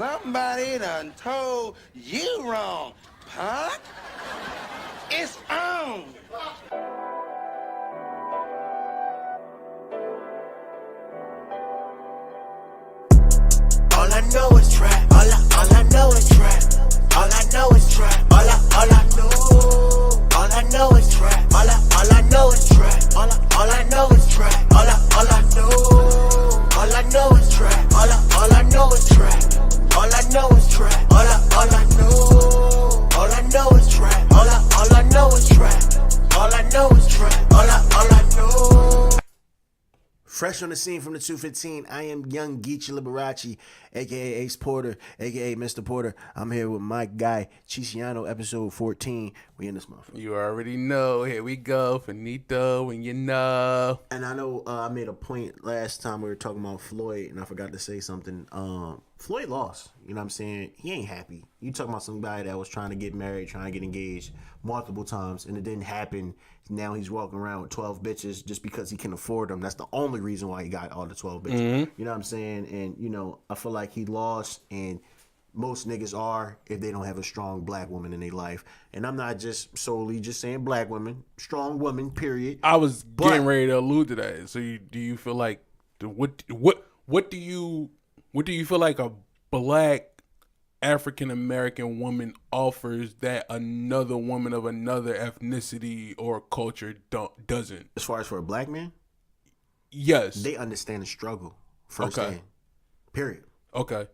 Somebody done told you wrong, punk. It's on. All I know is trap. All I know is trap. All I know is trap. All I know. All I know is trap. All I know is trap. All I know is trap. All I know. All I know is trap. All I know is trap. All I know is trap. All I know. All I know is trap. All I know is trap. All I know is trap. All I know. Fresh on the scene from the 215, I am young Geechi Liberace, a.k.a. Ace Porter, a.k.a. Mr. Porter. I'm here with my guy, Chisiano, episode 14. We in this motherfucker. You already know. Here we go. Finito, and you know. And I know I made a point last time we were talking about Floyd, and I forgot to say something. Floyd lost. You know what I'm saying? He ain't happy. You talking about somebody that was trying to get married, trying to get engaged multiple times, and it didn't happen. Now he's walking around with 12 bitches just because he can afford them. That's the only reason why he got all the 12 bitches. Mm-hmm. You know what I'm saying? And, you know, I feel like he lost, and most niggas are if they don't have a strong black woman in their life. And I'm not just solely just saying black women, strong women, period. I was getting ready to allude to that. So do you feel like what do you feel like a black African American woman offers that another woman of another ethnicity or culture doesn't? As far as for a black man? Yes. They understand the struggle firsthand. Okay. Period. Okay.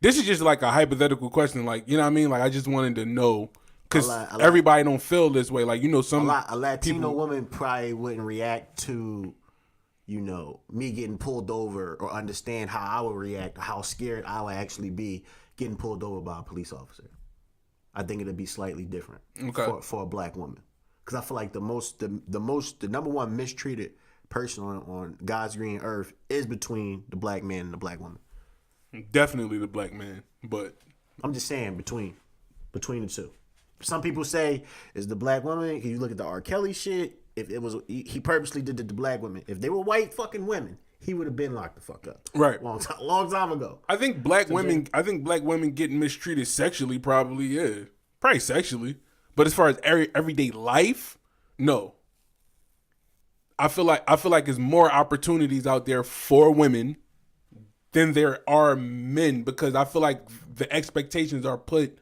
This is just like a hypothetical question. Like, you know what I mean? Like, I just wanted to know. Because everybody don't feel this way. Like, you know, a Latino woman probably wouldn't react to, you know, me getting pulled over or understand how I would react, how scared I would actually be getting pulled over by a police officer. I think it'd be slightly different for a black woman. Because I feel like the number one mistreated person on God's green earth is between the black man and the black woman. Definitely the black man, but I'm just saying between the two. Some people say it's the black woman. If you look at the R. Kelly shit, if it was he purposely did it to black women. If they were white fucking women, he would have been locked the fuck up. Right. Long time ago. I think black women getting mistreated sexually probably is. Probably sexually. But as far as everyday life, no. I feel like there's more opportunities out there for women than there are men, because I feel like the expectations are put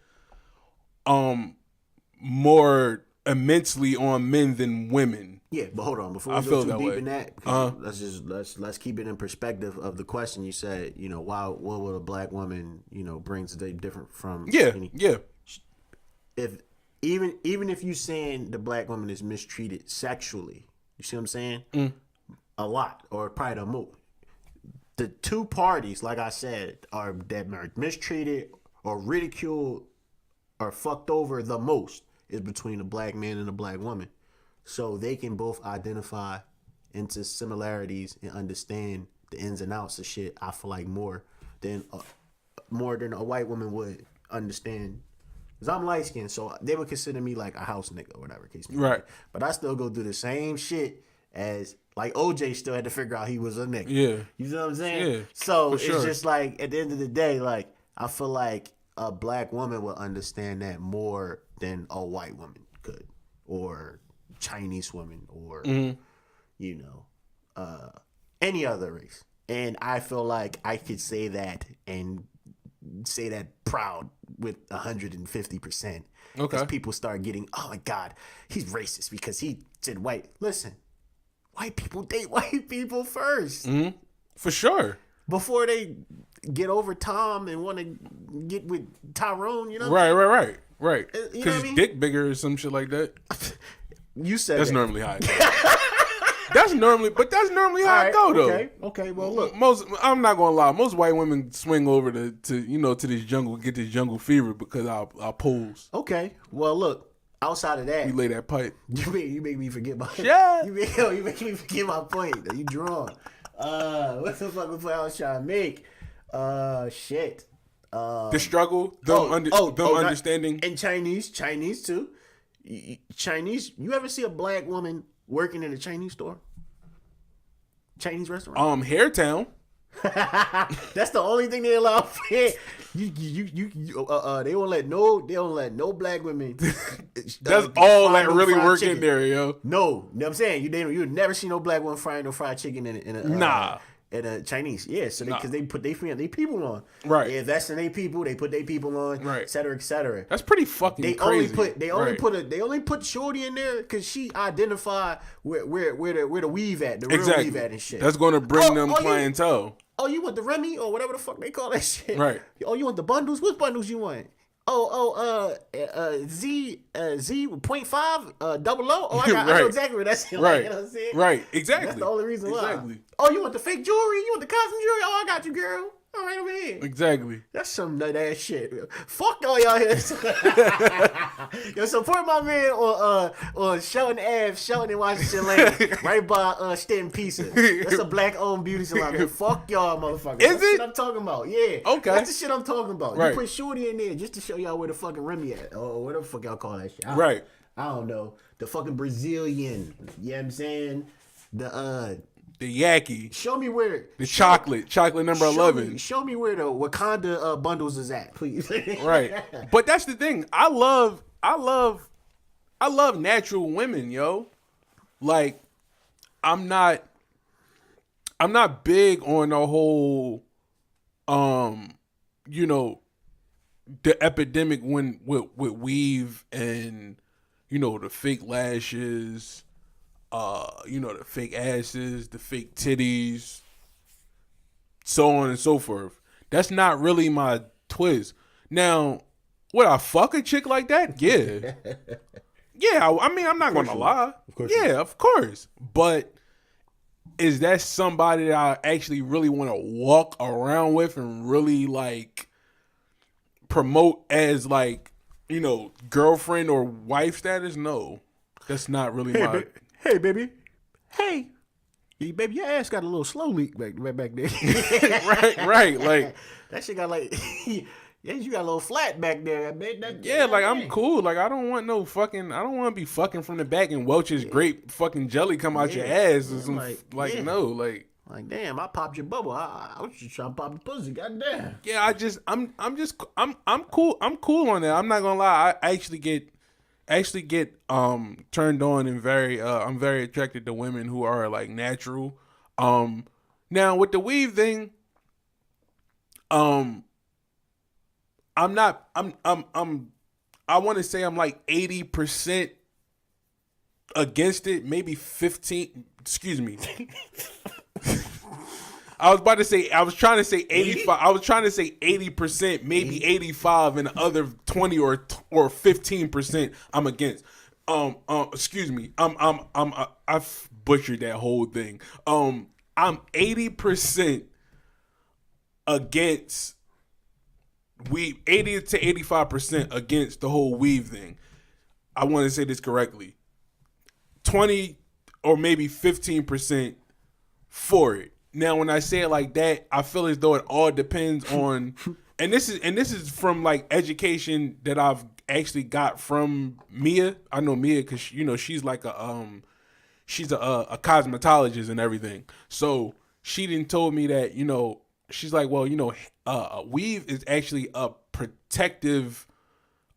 more immensely on men than women. Yeah, but hold on, before we go too deep in that, let's keep it in perspective of the question you said. You know, what would a black woman, you know, bring today different from? Yeah. If even if you saying the black woman is mistreated sexually, you see what I'm saying? A lot, or probably the most. The two parties, like I said, are that are mistreated or ridiculed or fucked over the most is between a black man and a black woman. So they can both identify into similarities and understand the ins and outs of shit. I feel like more than a white woman would understand. Because I'm light skinned, so they would consider me like a house nigga or whatever case may be. Right. But I still go through the same shit as like OJ still had to figure out he was a nigga. Yeah. You know what I'm saying? Yeah. So it's sure. just like at the end of the day, like I feel like a black woman will understand that more than a white woman could, or Chinese woman, or you know, any other race. And I feel like I could say that and say that proud with 150%. Okay. Because people start getting, oh my God, he's racist because he said white. Listen, white people date white people first. Mm-hmm. For sure. Before they get over Tom and want to get with Tyrone, you know? Right. Because Because his dick bigger or some shit like that. You said that's that. normally how it goes. That's normally how it go though. Okay. Well, look. I'm not gonna lie. Most white women swing over to this jungle, get this jungle fever because our poles. Okay. Well, look. Outside of that, we lay that pipe. You make me forget my. Yeah. You make me forget my point that you drawn. What the fuck was I was trying to make? Shit. The struggle. Them understanding. And Chinese too. Chinese. You ever see a black woman working in a Chinese store? Chinese restaurant? Hairtown. That's the only thing they allow. They don't let no black women. That's all fry that no really fried work chicken. in there, yo. No, you know what I'm saying? You never see no black woman frying no fried chicken in a Nah. in a Chinese. Yeah, so because they put their people on. Right. They invest in their people, they put their people on, Right. et cetera, et cetera. That's pretty fucking They crazy. only put Shorty in there because she identified where the weave at, the real weave at and shit. That's gonna bring them you- clientele. Oh, you want the Remy or whatever the fuck they call that shit? Right. Oh, you want the bundles? What bundles you want? Z 0.5 double O. Oh, I know Right. exactly what that's. Right. You know what I'm saying? Right. Exactly. That's the only reason why. Exactly. Oh, you want the fake jewelry? You want the custom jewelry? Oh, I got you, girl. All right, over here. Exactly. That's some nut ass shit. Fuck all y'all here. Yo, support my man on Shelton Ave, Shelton in Washington Lane, right by Stanton Pizza. That's a black owned beauty salon. Fuck y'all, motherfuckers. Is That's the it? shit I'm talking about. Yeah. Okay. That's the shit I'm talking about. Right. You put Shorty in there just to show y'all where the fucking Remy at. Oh, where the fuck y'all call that shit? Right. I don't know. The fucking Brazilian. You know what I'm saying? The Yaki. Show me where The chocolate number 11. Show me where the Wakanda bundles is at, please. Right. But that's the thing. I love natural women, yo. Like, I'm not big on the whole you know, the epidemic with weave and, you know, the fake lashes, you know, the fake asses, the fake titties, so on and so forth. That's not really my twist. Now, would I fuck a chick like that? Yeah. Yeah, I mean, I'm not going to lie. Of course yeah, of course. But is that somebody that I actually really want to walk around with and really, like, promote as, like, you know, girlfriend or wife status? No. That's not really my... Hey, baby. Hey. Hey, baby, your ass got a little slow leak back there. right. Like, that shit got like, yeah, you got a little flat back there. yeah, like, I'm cool. Like, I don't want to be fucking from the back and Welch's grape fucking jelly come out your ass or some, yeah. no, like. Like, damn, I popped your bubble. I was just trying to pop the pussy. Goddamn. Yeah, I'm cool. I'm cool on that. I'm not gonna lie. I actually get turned on and I'm very attracted to women who are like natural. Now with the weave thing, I want to say I'm like 80% against it, maybe 15. Excuse me. I was trying to say 85. I was trying to say 80%, maybe 85, and the other 20 or 15% I'm against. Excuse me. I've butchered that whole thing. I'm 80% against weave, 80 to 85% against the whole weave thing. I want to say this correctly. 20 or maybe 15% for it. Now, when I say it like that, I feel as though it all depends on, and this is from like education that I've actually got from Mia. I know Mia because you know she's like a cosmetologist and everything. So she didn't told me that, you know, she's like, well, you know, weave is actually a protective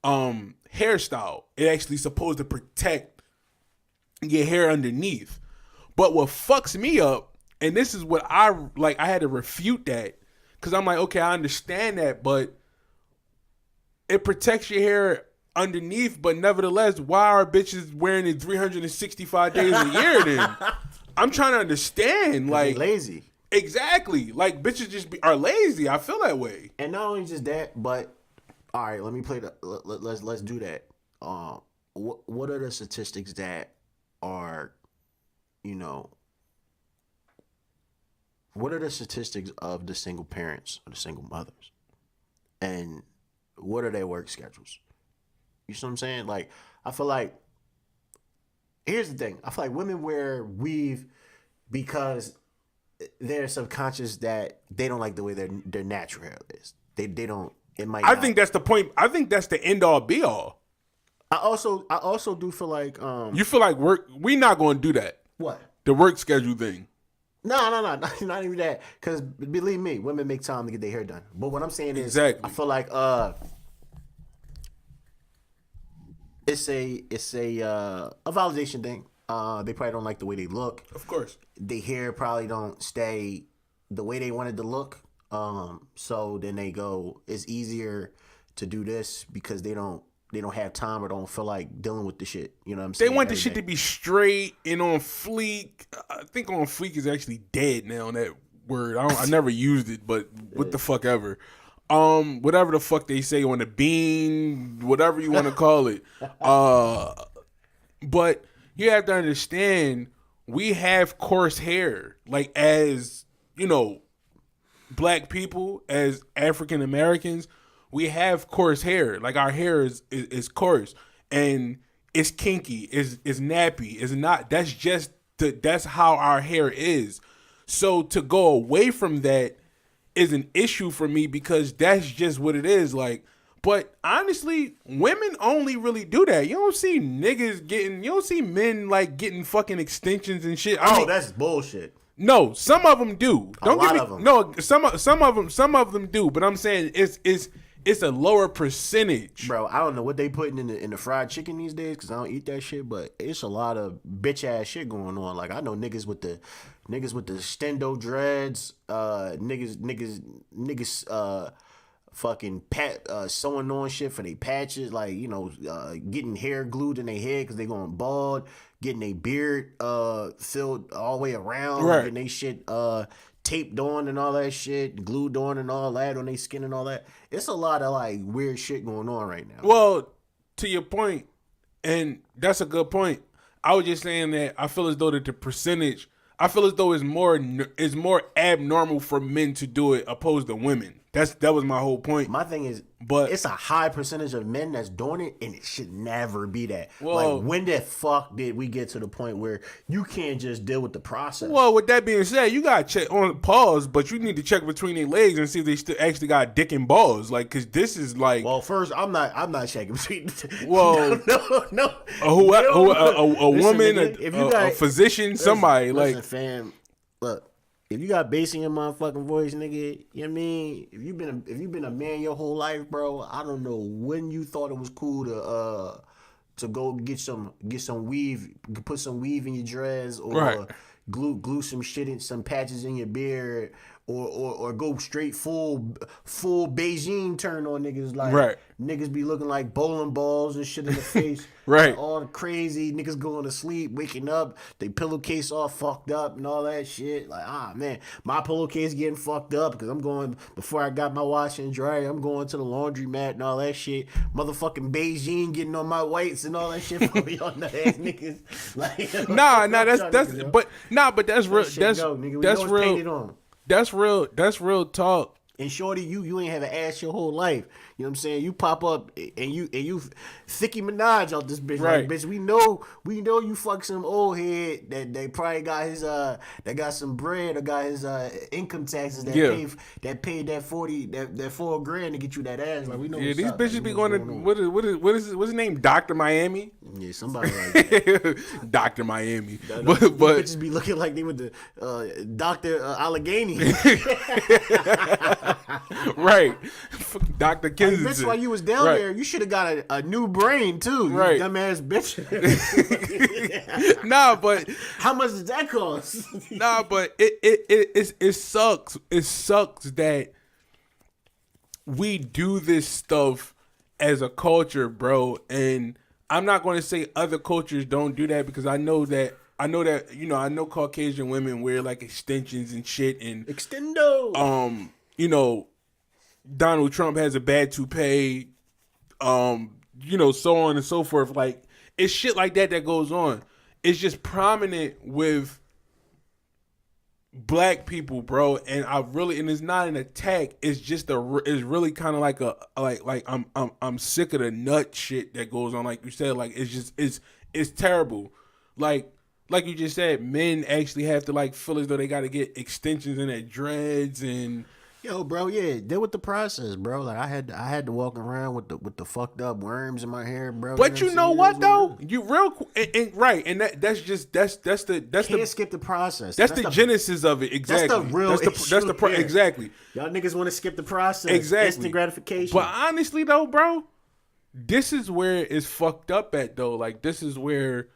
hairstyle. It actually supposed to protect your hair underneath. But what fucks me up, and this is what I had to refute that, because I'm like, okay, I understand that, but it protects your hair underneath, but nevertheless, why are bitches wearing it 365 days a year then? I'm trying to understand. Like, lazy. Exactly. Like, bitches just are lazy. I feel that way. And not only just that, but all right, let me play let's do that. What are the statistics that are, you know, what are the statistics of the single parents or the single mothers? And what are their work schedules? You see what I'm saying? Like, I feel like, here's the thing. I feel like women wear weave because they're subconscious that they don't like the way their natural hair is. They don't, it might I not. think that's the point. I think that's the end all be all. I also do feel like You feel like we not going to do that. what? The work schedule thing. No, not even that. Because believe me, women make time to get their hair done. But what I'm saying is, Exactly. I feel like it's a validation thing. They probably don't like the way they look. Of course. Their hair probably don't stay the way they wanted to look. So then they go, it's easier to do this because they don't have time or don't feel like dealing with the shit. You know what I'm They saying? want the shit to be straight and on fleek. I think on fleek is actually dead now. That word, I never used it, but what the fuck ever. Whatever the fuck they say on the bean, whatever you want to call it. But you have to understand, we have coarse hair. Like, as you know, black people, as African Americans, we have coarse hair. Like, our hair is coarse and it's kinky, it's nappy. It's not. That's just that's how our hair is. So to go away from that is an issue for me because that's just what it is. Like, but honestly, women only really do that. You don't see niggas getting. You don't see men like getting fucking extensions and shit. I mean, that's bullshit. No, some of them do. Don't get me. Of them. No, some of them do. But I'm saying it's a lower percentage. Bro, I don't know what they putting in the fried chicken these days because I don't eat that shit. But it's a lot of bitch ass shit going on. Like, I know niggas with the stendo dreads. Niggas. Fucking sewing on shit for their patches, like, you know, getting hair glued in their head because they going bald, getting their beard filled all the way around, right, getting they shit taped on and all that shit, glued on and all that on their skin and all that. It's a lot of like weird shit going on right now. Well, to your point, and that's a good point. I was just saying that I feel as though that the percentage, I feel as though it's more abnormal for men to do it opposed to women. That was my whole point. My thing is, but it's a high percentage of men that's doing it, and it should never be that. Well, like, when the fuck did we get to the point where you can't just deal with the process? Well, with that being said, you gotta check on pause, but you need to check between their legs and see if they still actually got dick and balls. Like, cause this is like. Well, first, I'm not checking between. Well, no. A woman, nigga, if you got, a physician, somebody listen, like. Fam, look. If you got bass in your motherfucking voice, nigga, you know what I mean? If you've been a man your whole life, bro, I don't know when you thought it was cool to go get some weave, put some weave in your dreads, or right, glue some shit in some patches in your beard, or go straight full Beijing turn on niggas, like, right. Niggas be looking like bowling balls and shit in the face. Right. Like, all crazy niggas going to sleep, waking up, they pillowcase all fucked up and all that shit. Like, man, my pillowcase getting fucked up because I'm going, before I got my washer and dryer, I'm going to the laundromat and all that shit. Motherfucking Beijing getting on my whites and all that shit for y'all nut ass niggas. Like, but that's real. That's real talk. And shorty, you ain't have an ass your whole life. You know what I'm saying? You pop up and you Nicki Minaj out this bitch. Right. Like, bitch, we know you fuck some old head that they probably got his that got some bread or got his income taxes that paid that $4,000 to get you that ass. Like, we know. Yeah, these up. bitches Like, be going to what's his name? Dr. Miami. Yeah, somebody like that. Dr. Miami. But bitches be looking like they with the Dr. Allegheny. Right. Dr. Kensington. Bitch, while you was down there, you should have got a new brain too. You right. dumbass bitch. Nah, but how much does that cost? Nah, but it sucks. It sucks that we do this stuff as a culture, bro. And I'm not going to say other cultures don't do that because I know that you know, I know Caucasian women wear like extensions and shit and extendo. You know, Donald Trump has a bad toupee, you know, so on and so forth. Like, it's shit like that goes on. It's just prominent with black people, bro. And it's not an attack. It's just it's really kind of like I'm sick of the nut shit that goes on. Like you said, like, it's terrible. Like you just said, men actually have to like feel as though they got to get extensions in their dreads and. Yo, bro, yeah, deal with the process, bro. Like I had to walk around with the fucked up worms in my hair, bro. But you know what though? You right, and that's Can't skip the process. That's the genesis of it. Exactly. That's the real issue here. Exactly. Y'all niggas want to skip the process. Exactly. Instant gratification. But honestly though, bro, this is where it's fucked up at though. Like this is where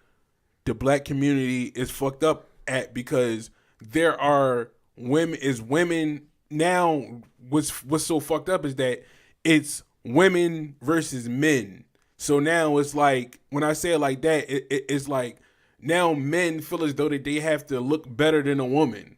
the black community is fucked up at, because there are women now. What's so fucked up is that it's women versus men. So now it's like, when I say it like that, it's like now men feel as though that they have to look better than a woman.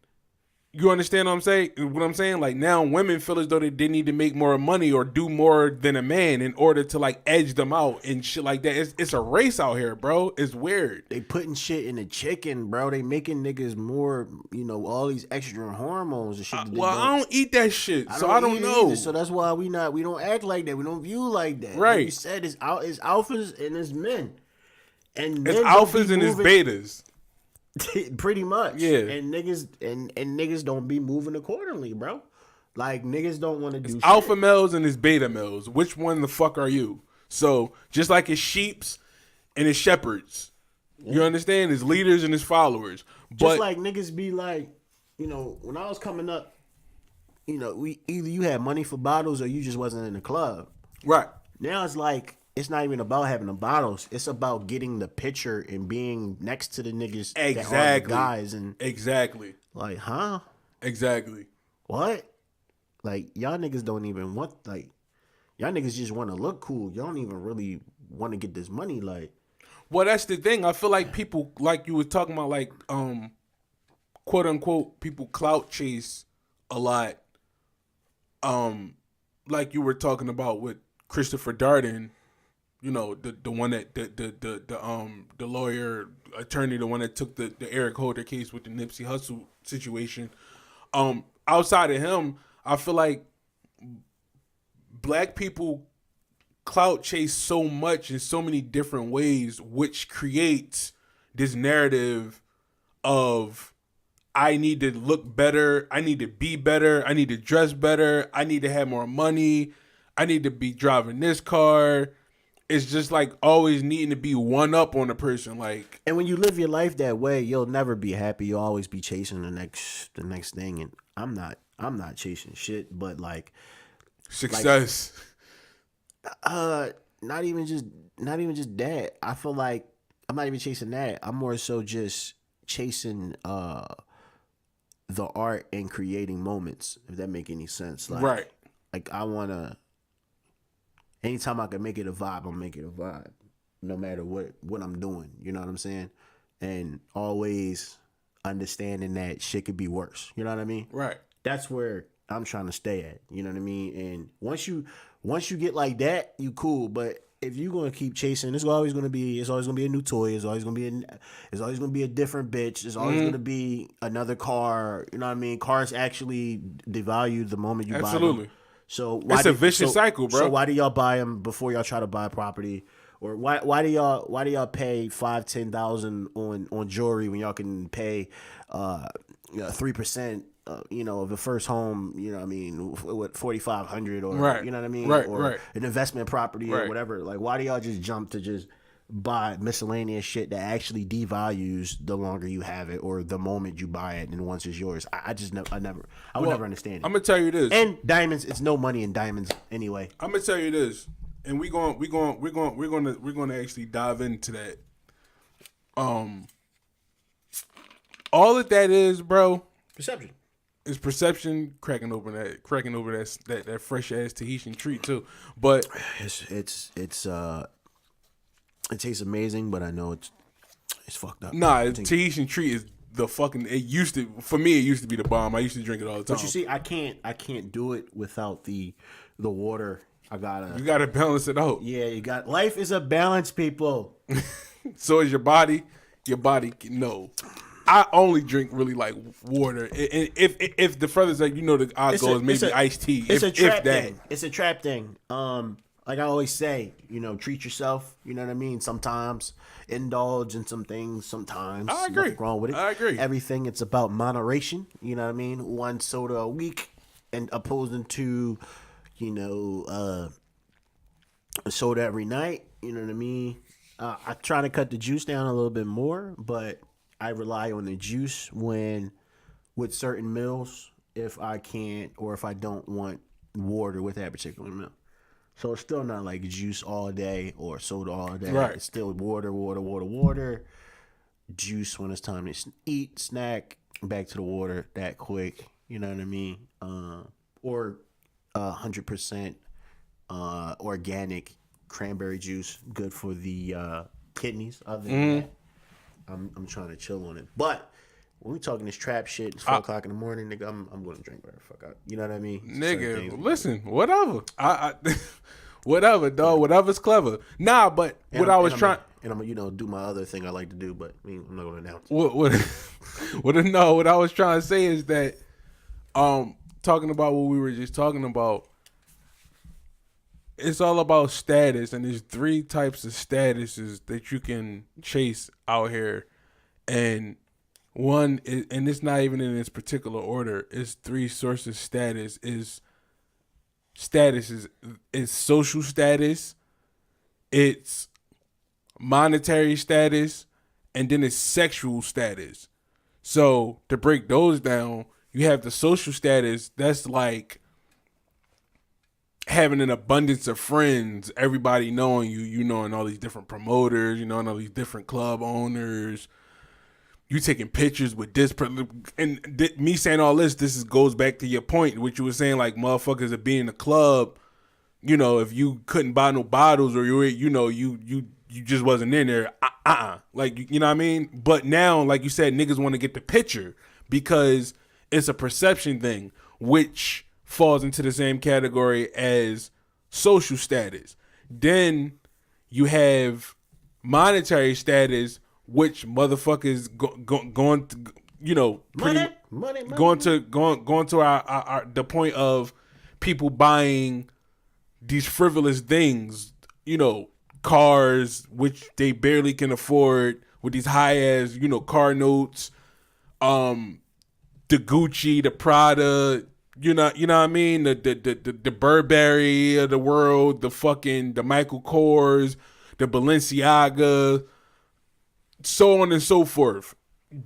You understand what I'm saying? What I'm saying? Like now women feel as though they need to make more money or do more than a man in order to like edge them out and shit like that. It's a race out here, bro. It's weird. They putting shit in the chicken, bro. They making niggas more, all these extra hormones and shit. I don't eat that shit, so I don't know. Either, so that's why we don't act like that. We don't view like that. Right. Like you said, it's alphas and it's men. And it's alphas and it's betas. Pretty much. Yeah. And niggas don't be moving accordingly, bro. Like niggas don't want to do shit. Alpha males and it's beta males. Which one the fuck are you? So just like it's sheeps and it's shepherds. You understand? It's leaders and it's followers. But just like niggas be like, when I was coming up, we either you had money for bottles or you just wasn't in the club. Right. Now it's like, it's not even about having the bottles. It's about getting the picture and being next to the niggas that are the guys. And exactly. Like, huh? Exactly. What? Like, y'all niggas don't even want, like, y'all niggas just want to look cool. Y'all don't even really want to get this money, like. Well, that's the thing. I feel like people, like you were talking about, like, quote unquote, people clout chase a lot. Like you were talking about with Christopher Darden. The one that the lawyer attorney, the one that took the Eric Holder case with the Nipsey Hussle situation. Outside of him, I feel like black people clout chase so much in so many different ways, which creates this narrative of I need to look better, I need to be better, I need to dress better, I need to have more money, I need to be driving this car. It's just like always needing to be one up on a person, like. And when you live your life that way, you'll never be happy. You'll always be chasing the next thing. And I'm not chasing shit, but like success. Not even just that. I feel like I'm not even chasing that. I'm more so just chasing the art and creating moments. If that make any sense, like, right? Like I wanna. Anytime I can make it a vibe, I'm making it a vibe. No matter what I'm doing. You know what I'm saying? And always understanding that shit could be worse. You know what I mean? Right. That's where I'm trying to stay at. You know what I mean? And once you get like that, you cool. But if you're gonna keep chasing, it's always gonna be a new toy. It's always gonna be a different bitch. It's always gonna be another car. You know what I mean? Cars actually devalue the moment you buy them. Absolutely. So it's a vicious cycle, bro. So why do y'all buy them before y'all try to buy property? Or why do y'all pay $5,000-$10,000 on jewelry when y'all can pay 3% of the first home, what I mean, what $4,500 or right. You know what I mean? Right, or right. An investment property right. or whatever. Like why do y'all just jump to just buy miscellaneous shit that actually devalues the longer you have it or the moment you buy it and once it's yours? I would never understand it. I'm gonna tell you this. And diamonds, it's no money in diamonds anyway. I'm gonna tell you this, and we're gonna actually dive into that. All that is, bro. Perception. Is perception cracking over that fresh ass Tahitian treat too. But it tastes amazing, but I know it's fucked up. Nah, Tahitian treat is the fucking. It used to be the bomb. I used to drink it all the time. But you see, I can't do it without the water. You gotta balance it out. Yeah, life is a balance, people. So is your body. Your body no. I only drink really like water. And if the furthest like the odd goes maybe iced tea. It's a trap thing. It's a trap thing. Like I always say, treat yourself. You know what I mean? Sometimes indulge in some things. Sometimes I agree. Nothing wrong with it. I agree. Everything it's about moderation. You know what I mean? One soda a week and opposing to, a soda every night. You know what I mean? I try to cut the juice down a little bit more, but I rely on the juice with certain meals if I can't or if I don't want water with that particular meal. So it's still not like juice all day or soda all day. Right. It's still water. Juice when it's time to eat, snack, back to the water that quick. You know what I mean? Or 100% organic cranberry juice, good for the kidneys. Other than that, I'm trying to chill on it. But when we talking this trap shit, it's 4 o'clock in the morning, nigga. I'm gonna drink whatever the fuck out. You know what I mean? Nigga, listen, whatever. I whatever, dog. Whatever's clever. Nah, but what I was trying. And I'm gonna, do my other thing I like to do, but I'm not gonna announce it. What I was trying to say is that, talking about what we were just talking about, it's all about status, and there's 3 types of statuses that you can chase out here, and one is, and it's not even in its particular order. It's 3 sources of status. Is social status, it's monetary status, and then it's sexual status. So to break those down, you have the social status. That's like having an abundance of friends, everybody knowing you knowing all these different promoters, knowing all these different club owners. You taking pictures with this, me saying all this goes back to your point, which you were saying, like, motherfuckers are being in the club. If you couldn't buy no bottles, or you just wasn't in there, like, you know what I mean? But now, like you said, niggas want to get the picture because it's a perception thing, which falls into the same category as social status. Then you have monetary status, which motherfuckers going to, going to our the point of people buying these frivolous things, cars which they barely can afford with these high ass, car notes, the Gucci, the Prada, you know what I mean, the Burberry of the world, the Michael Kors, the Balenciaga, so on and so forth.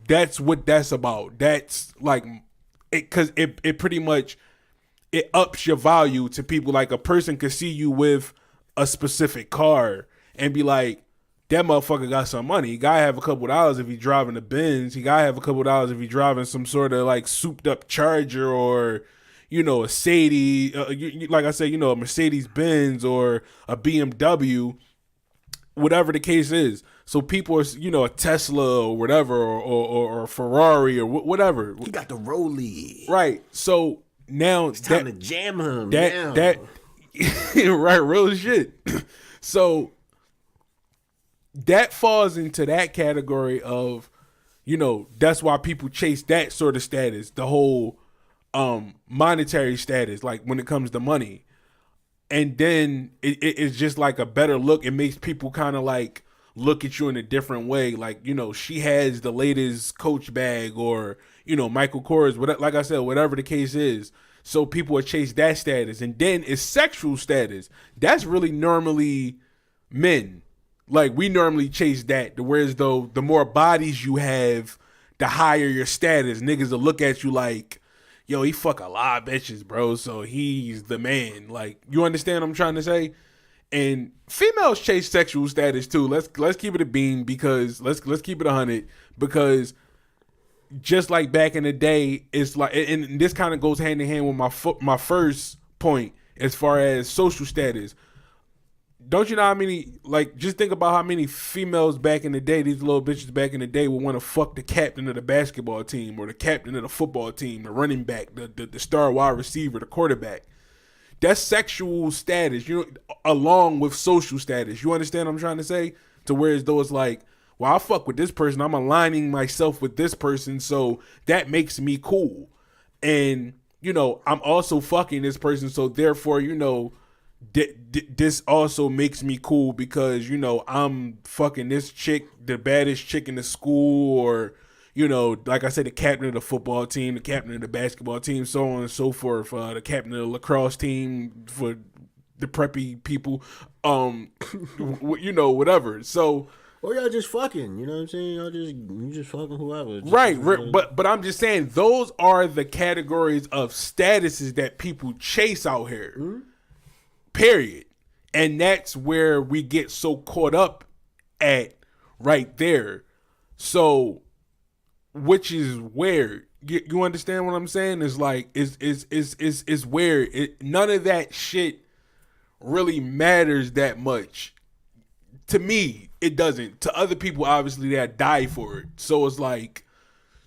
That's what that's about. That's like it, because it pretty much, it ups your value to people. Like, a person could see you with a specific car and be like, that motherfucker got some money. He gotta have a couple dollars if he's driving a Benz. He gotta have a couple dollars if he's driving some sort of like souped up Charger, or a Sadie, like I said, a Mercedes Benz or a BMW, whatever the case is. So people are, a Tesla or whatever, or a Ferrari or whatever. He got the Rollie. Right. So now it's time to jam him. That right, real shit. So that falls into that category of, that's why people chase that sort of status, the whole monetary status, like when it comes to money. And then it's just like a better look. It makes people kind of like look at you in a different way. Like, she has the latest Coach bag, or, Michael Kors, like I said, whatever the case is. So people will chase that status. And then it's sexual status. That's really normally men. Like, we normally chase that. Whereas though, the more bodies you have, the higher your status. Niggas will look at you like, yo, he fuck a lot of bitches, bro, so he's the man. Like, you understand what I'm trying to say? And females chase sexual status too. Let's keep it a bean, because let's keep it 100, because just like back in the day, it's like, and this kind of goes hand in hand with my first point as far as social status. Don't you know how many, like, just think about how many females back in the day, these little bitches back in the day, would want to fuck the captain of the basketball team, or the captain of the football team, the running back, the star wide receiver, the quarterback. That's sexual status, along with social status. You understand what I'm trying to say? To where as though it's like, well, I fuck with this person, I'm aligning myself with this person, so that makes me cool. And, I'm also fucking this person, so therefore, this also makes me cool, because I'm fucking this chick, the baddest chick in the school, or like I said, the captain of the football team, the captain of the basketball team, so on and so forth, the captain of the lacrosse team for the preppy people, whatever. So, or y'all just fucking, you know what I'm saying? You just fucking whoever. Right, but I'm just saying those are the categories of statuses that people chase out here. Mm-hmm. Period. And that's where we get so caught up at right there. So, which is weird. You understand what I'm saying? It's like it's weird. None of that shit really matters that much. To me, it doesn't. To other people, obviously, they die for it. So it's like,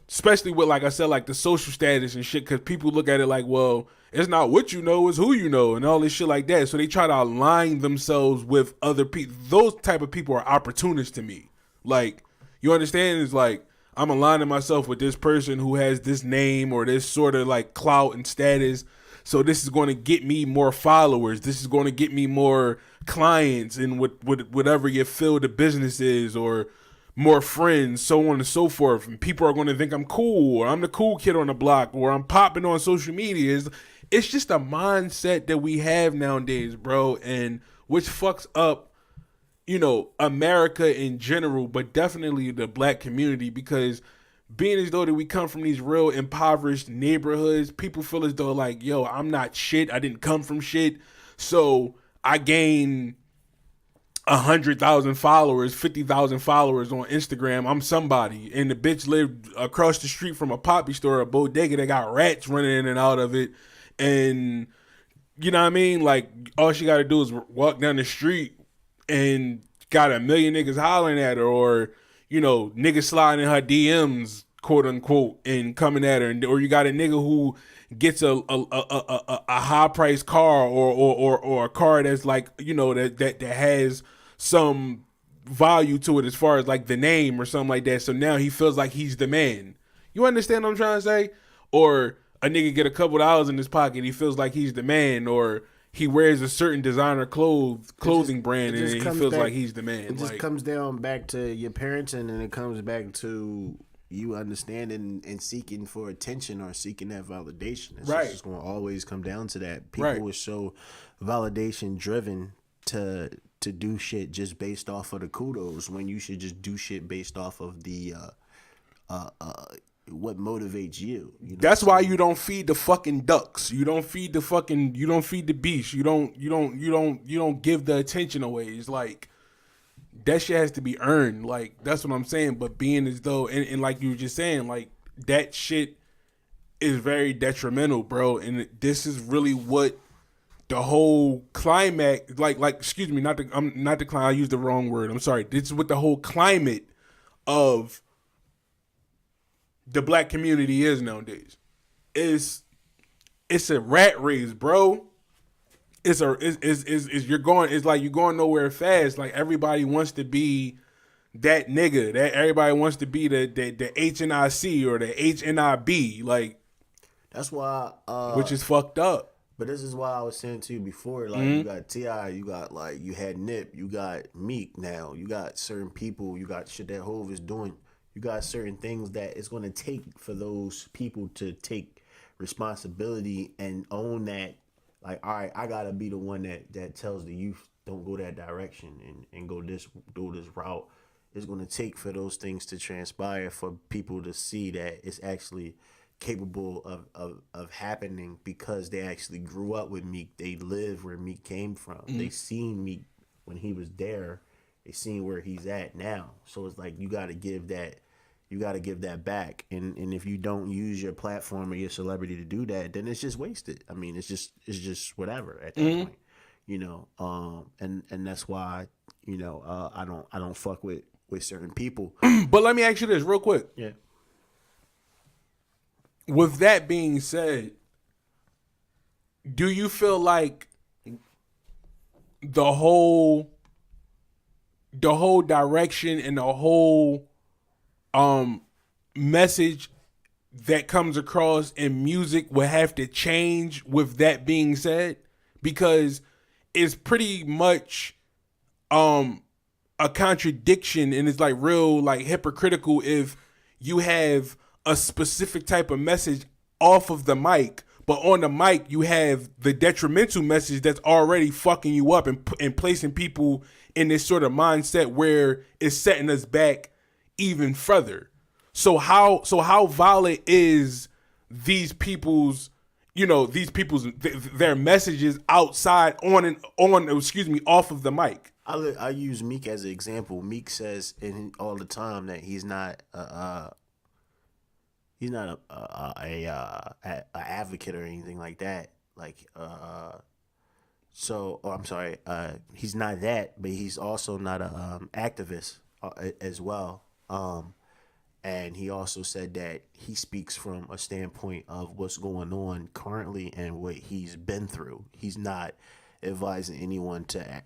especially with, like I said, like the social status and shit, because people look at it like, well, it's not what you know, it's who you know, and all this shit like that. So they try to align themselves with other people. Those type of people are opportunists to me. Like, you understand? It's like, I'm aligning myself with this person who has this name or this sort of like clout and status. So this is going to get me more followers. This is going to get me more clients and whatever your field of business is, or more friends, so on and so forth. And people are going to think I'm cool, or I'm the cool kid on the block, or I'm popping on social media. It's just a mindset that we have nowadays, bro, and which fucks up, America in general, but definitely the black community, because being as though that we come from these real impoverished neighborhoods, people feel as though like, yo, I'm not shit. I didn't come from shit. So I gain 100,000 followers, 50,000 followers on Instagram. I'm somebody. And the bitch lived across the street from a poppy store, a bodega that got rats running in and out of it. And you know what I mean? Like, all she got to do is walk down the street and got a million niggas hollering at her, or niggas sliding in her DMs, quote unquote, and coming at her, or you got a nigga who gets a high priced car, or a car that's like, that has some value to it as far as like the name or something like that. So now he feels like he's the man. You understand what I'm trying to say? Or a nigga get a couple dollars in his pocket, he feels like he's the man, or he wears a certain designer clothing brand, and he feels like he's the man. It just comes down back to your parents, and then it comes back to you understanding and seeking for attention or seeking that validation. It's just going to always come down to that. People are so validation driven to do shit just based off of the kudos, when you should just do shit based off of the what motivates you. That's why you don't feed the fucking ducks. You don't feed the beast. You don't give the attention away. It's like, that shit has to be earned. Like, that's what I'm saying. But being as though, and like you were just saying, like, that shit is very detrimental, bro. And this is really what the whole climax, like, excuse me, I'm not the climate. I used the wrong word. I'm sorry. This is what the whole climate of the black community is nowadays. It's a rat race, bro. It's like you're going nowhere fast. Like, everybody wants to be that nigga. That everybody wants to be the HNIC or the HNIB. Like, that's why which is fucked up. But this is why I was saying to you before, like, you got T.I., you got, like, you had Nip, you got Meek now, you got certain people, you got shit that Hov is doing. You got certain things that it's going to take for those people to take responsibility and own that. Like, all right, I got to be the one that tells the youth, don't go that direction and go do this route. It's going to take for those things to transpire, for people to see that it's actually capable of happening, because they actually grew up with Meek. They live where Meek came from. They seen Meek when he was there. They seen where he's at now. So it's like, you got to give that back. And if you don't use your platform or your celebrity to do that, then it's just wasted. I mean, it's just whatever at that point, and that's why, I don't fuck with certain people. But let me ask you this real quick. Yeah. With that being said, do you feel like the whole direction and the whole message that comes across in music will have to change with that being said? Because it's pretty much a contradiction, and it's like real, like, hypocritical if you have a specific type of message off of the mic, but on the mic you have the detrimental message that's already fucking you up and placing people in this sort of mindset where it's setting us back even further. So how violent is these people's their messages outside off of the mic? I use Meek as an example. Meek says all the time that he's not a advocate or anything like that. Like he's not that, but he's also not a activist as well. And he also said that he speaks from a standpoint of what's going on currently and what he's been through. He's not advising anyone to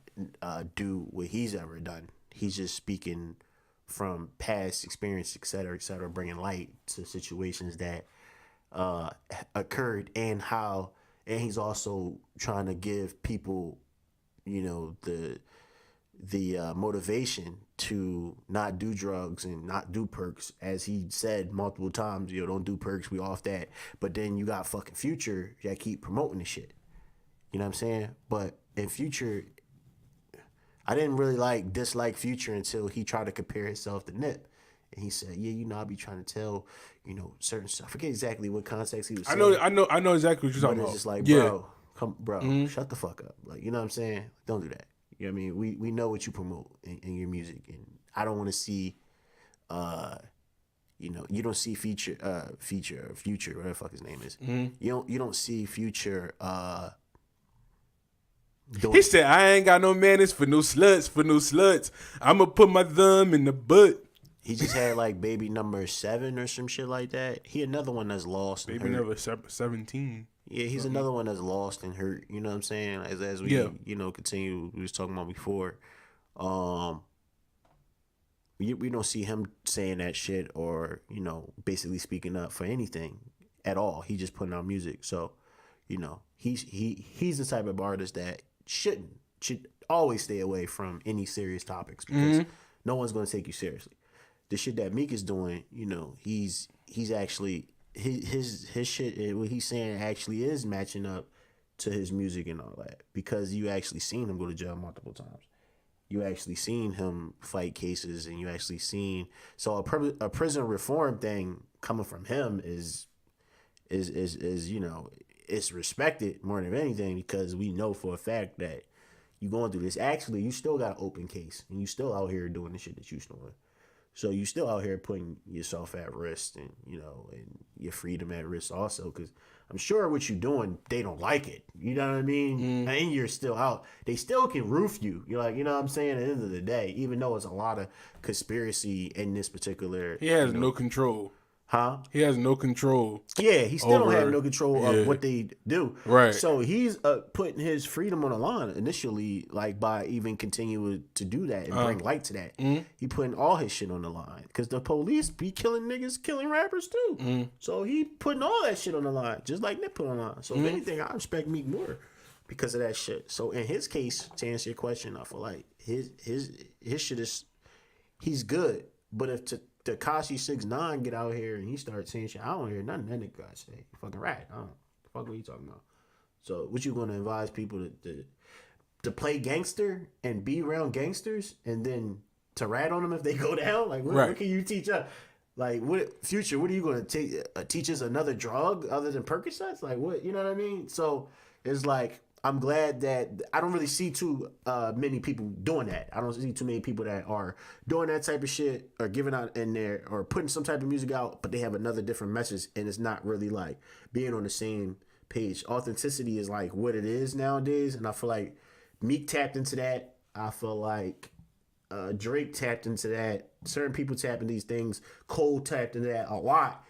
do what he's ever done. He's just speaking from past experience, et cetera, bringing light to situations that occurred and he's also trying to give people, the motivation to not do drugs and not do perks, as he said multiple times. Don't do perks, we off that. But then you got fucking Future that keep promoting the shit. You know what I'm saying? But in Future, I didn't really dislike Future until he tried to compare himself to Nip. And he said, I be trying to tell, certain stuff. I forget exactly what context he was saying. I know exactly what you're talking about. It's just like, shut the fuck up. Like, you know what I'm saying? Don't do that. You know what I mean? We know what you promote in your music, and I don't want to see, you don't see Future, whatever the fuck his name is. You don't see Future. He said, "I ain't got no manners for no sluts. I'ma put my thumb in the butt." He just had baby number 7 or some shit like that. He another one that's lost. Baby number 17. Yeah, he's another one that's lost and hurt. You know what I'm saying? As we continue, we was talking about before. We don't see him saying that shit or basically speaking up for anything at all. He just putting out music. So, he's the type of artist that should always stay away from any serious topics because no one's going to take you seriously. The shit that Meek is doing, he's actually his shit and what he's saying actually is matching up to his music and all that, because you actually seen him go to jail multiple times. You actually seen him fight cases, and you actually seen a prison reform thing coming from him is it's respected more than anything, because we know for a fact that you going through this. Actually, you still got an open case, and you still out here doing the shit that you doing. So you still out here putting yourself at risk and, and your freedom at risk also, because I'm sure what you're doing, they don't like it. You know what I mean? And you're still out. They still can roof you. You're like, you know what I'm saying? At the end of the day, even though it's a lot of conspiracy in this particular... He has no control. Huh? He has no control. Yeah, he still don't have no control of what they do. Right. So he's putting his freedom on the line initially, by even continuing to do that and bring light to that. He putting all his shit on the line, because the police be killing niggas, killing rappers too. So he putting all that shit on the line, just like Nip put on the line. So if anything, I respect Meek more because of that shit. So in his case, to answer your question, I feel like his shit is, he's good. But if Tekashi 6ix9ine get out here and he starts saying shit, I don't hear nothing that nigga gotta say. You fucking rat. I don't. The fuck what you talking about? So what you gonna advise people to play gangster and be around gangsters and then to rat on them if they go down? Like what can you teach us? Like what Future? What are you gonna teach us another drug other than Percocets? Like what? You know what I mean? So it's like, I'm glad that I don't really see too many people doing that. I don't see too many people that are doing that type of shit or giving out in there or putting some type of music out, but they have another different message, and it's not really being on the same page. Authenticity is what it is nowadays, and I feel like Meek tapped into that. I feel like Drake tapped into that. Certain people tap into these things. Cole tapped into that a lot.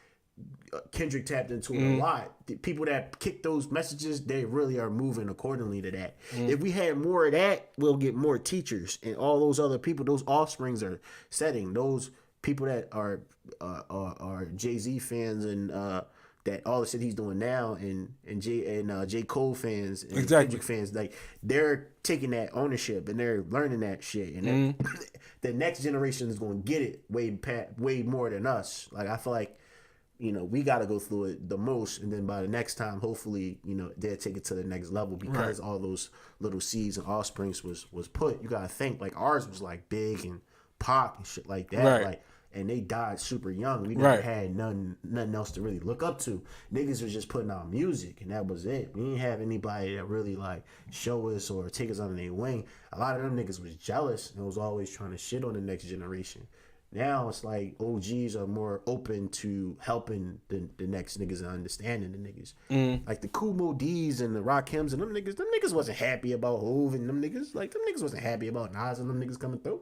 Kendrick tapped into it a lot. The people that kick those messages, they really are moving accordingly to that. If we had more of that, we'll get more teachers, and all those other people, those offsprings are setting. Those people that are Jay-Z fans and that all the shit he's doing now, and J. Cole fans and Kendrick fans, they're taking that ownership and they're learning that shit, and the next generation is going to get it way more than us. Like, I feel like, you know, we got to go through it the most, and then by the next time, hopefully, you know, they'll take it to the next level because all those little seeds and offsprings was put. You got to think, like, ours was, like, big and pop and shit like that. Like, and they died super young. We never had nothing else to really look up to. Niggas was just putting out music, and that was it. We didn't have anybody that really, like, show us or take us under their wing. A lot of them niggas was jealous and was always trying to shit on the next generation. Now it's like OGs are more open to helping the next niggas and understanding the niggas. Like the Kumo D's and the Rakims and them niggas wasn't happy about Hove and them niggas. Like, them niggas wasn't happy about Nas and them niggas coming through.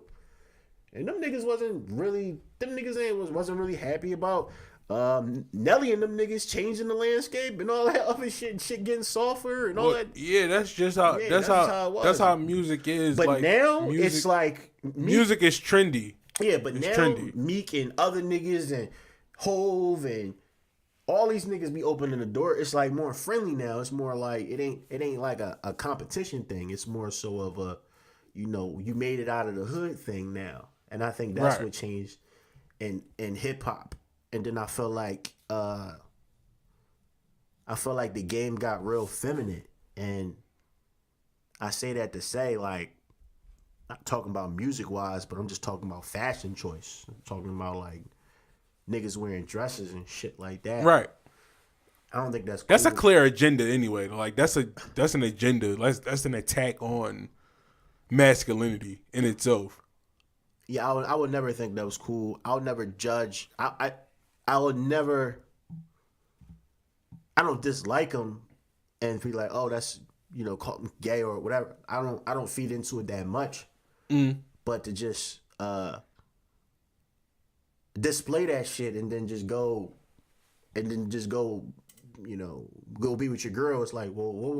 And them niggas wasn't really really happy about Nelly and them niggas changing the landscape and all that other shit getting softer and all that. Yeah, that's just how that's how music is. But like, now it's like music is trendy. Yeah, but it's now trendy. Meek and other niggas and Hove and all these niggas be opening the door. It's like more friendly now. It's more like it ain't like a competition thing. It's more so of a, you know, you made it out of the hood thing now. And I think that's what changed in hip hop. And then I feel like the game got real feminine. And I say that to say, like, not talking about music wise, but I'm just talking about fashion choice. I'm talking about like niggas wearing dresses and shit like that. Right. I don't think that's cool. That's a clear agenda anyway. Like, that's an agenda. That's an attack on masculinity in itself. Yeah, I would never think that was cool. I would never judge. I would never. I don't dislike them and be like, oh, that's, you know, call them gay or whatever. I don't feed into it that much. But to just display that shit and then just go, you know, go be with your girl. It's like, well, what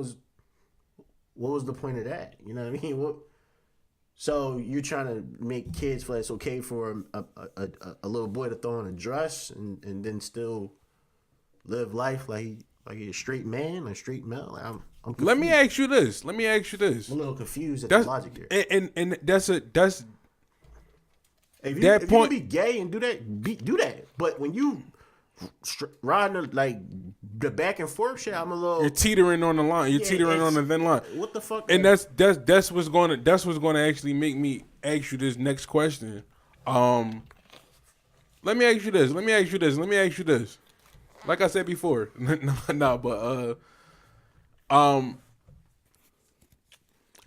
was the point of that? You know what I mean? So you're trying to make kids feel like it's okay for a little boy to throw on a dress and then still live life like a straight man, a straight male. Like, I'm confused. Let me ask you this. I'm a little confused at the logic there. And that's If that you point. can be gay and do that. But when you riding like the back and forth shit, I'm a little. You're teetering on the line. You're teetering on the thin line. What the fuck? And that's what's going to actually make me ask you this next question. Let me ask you this. Like I said before,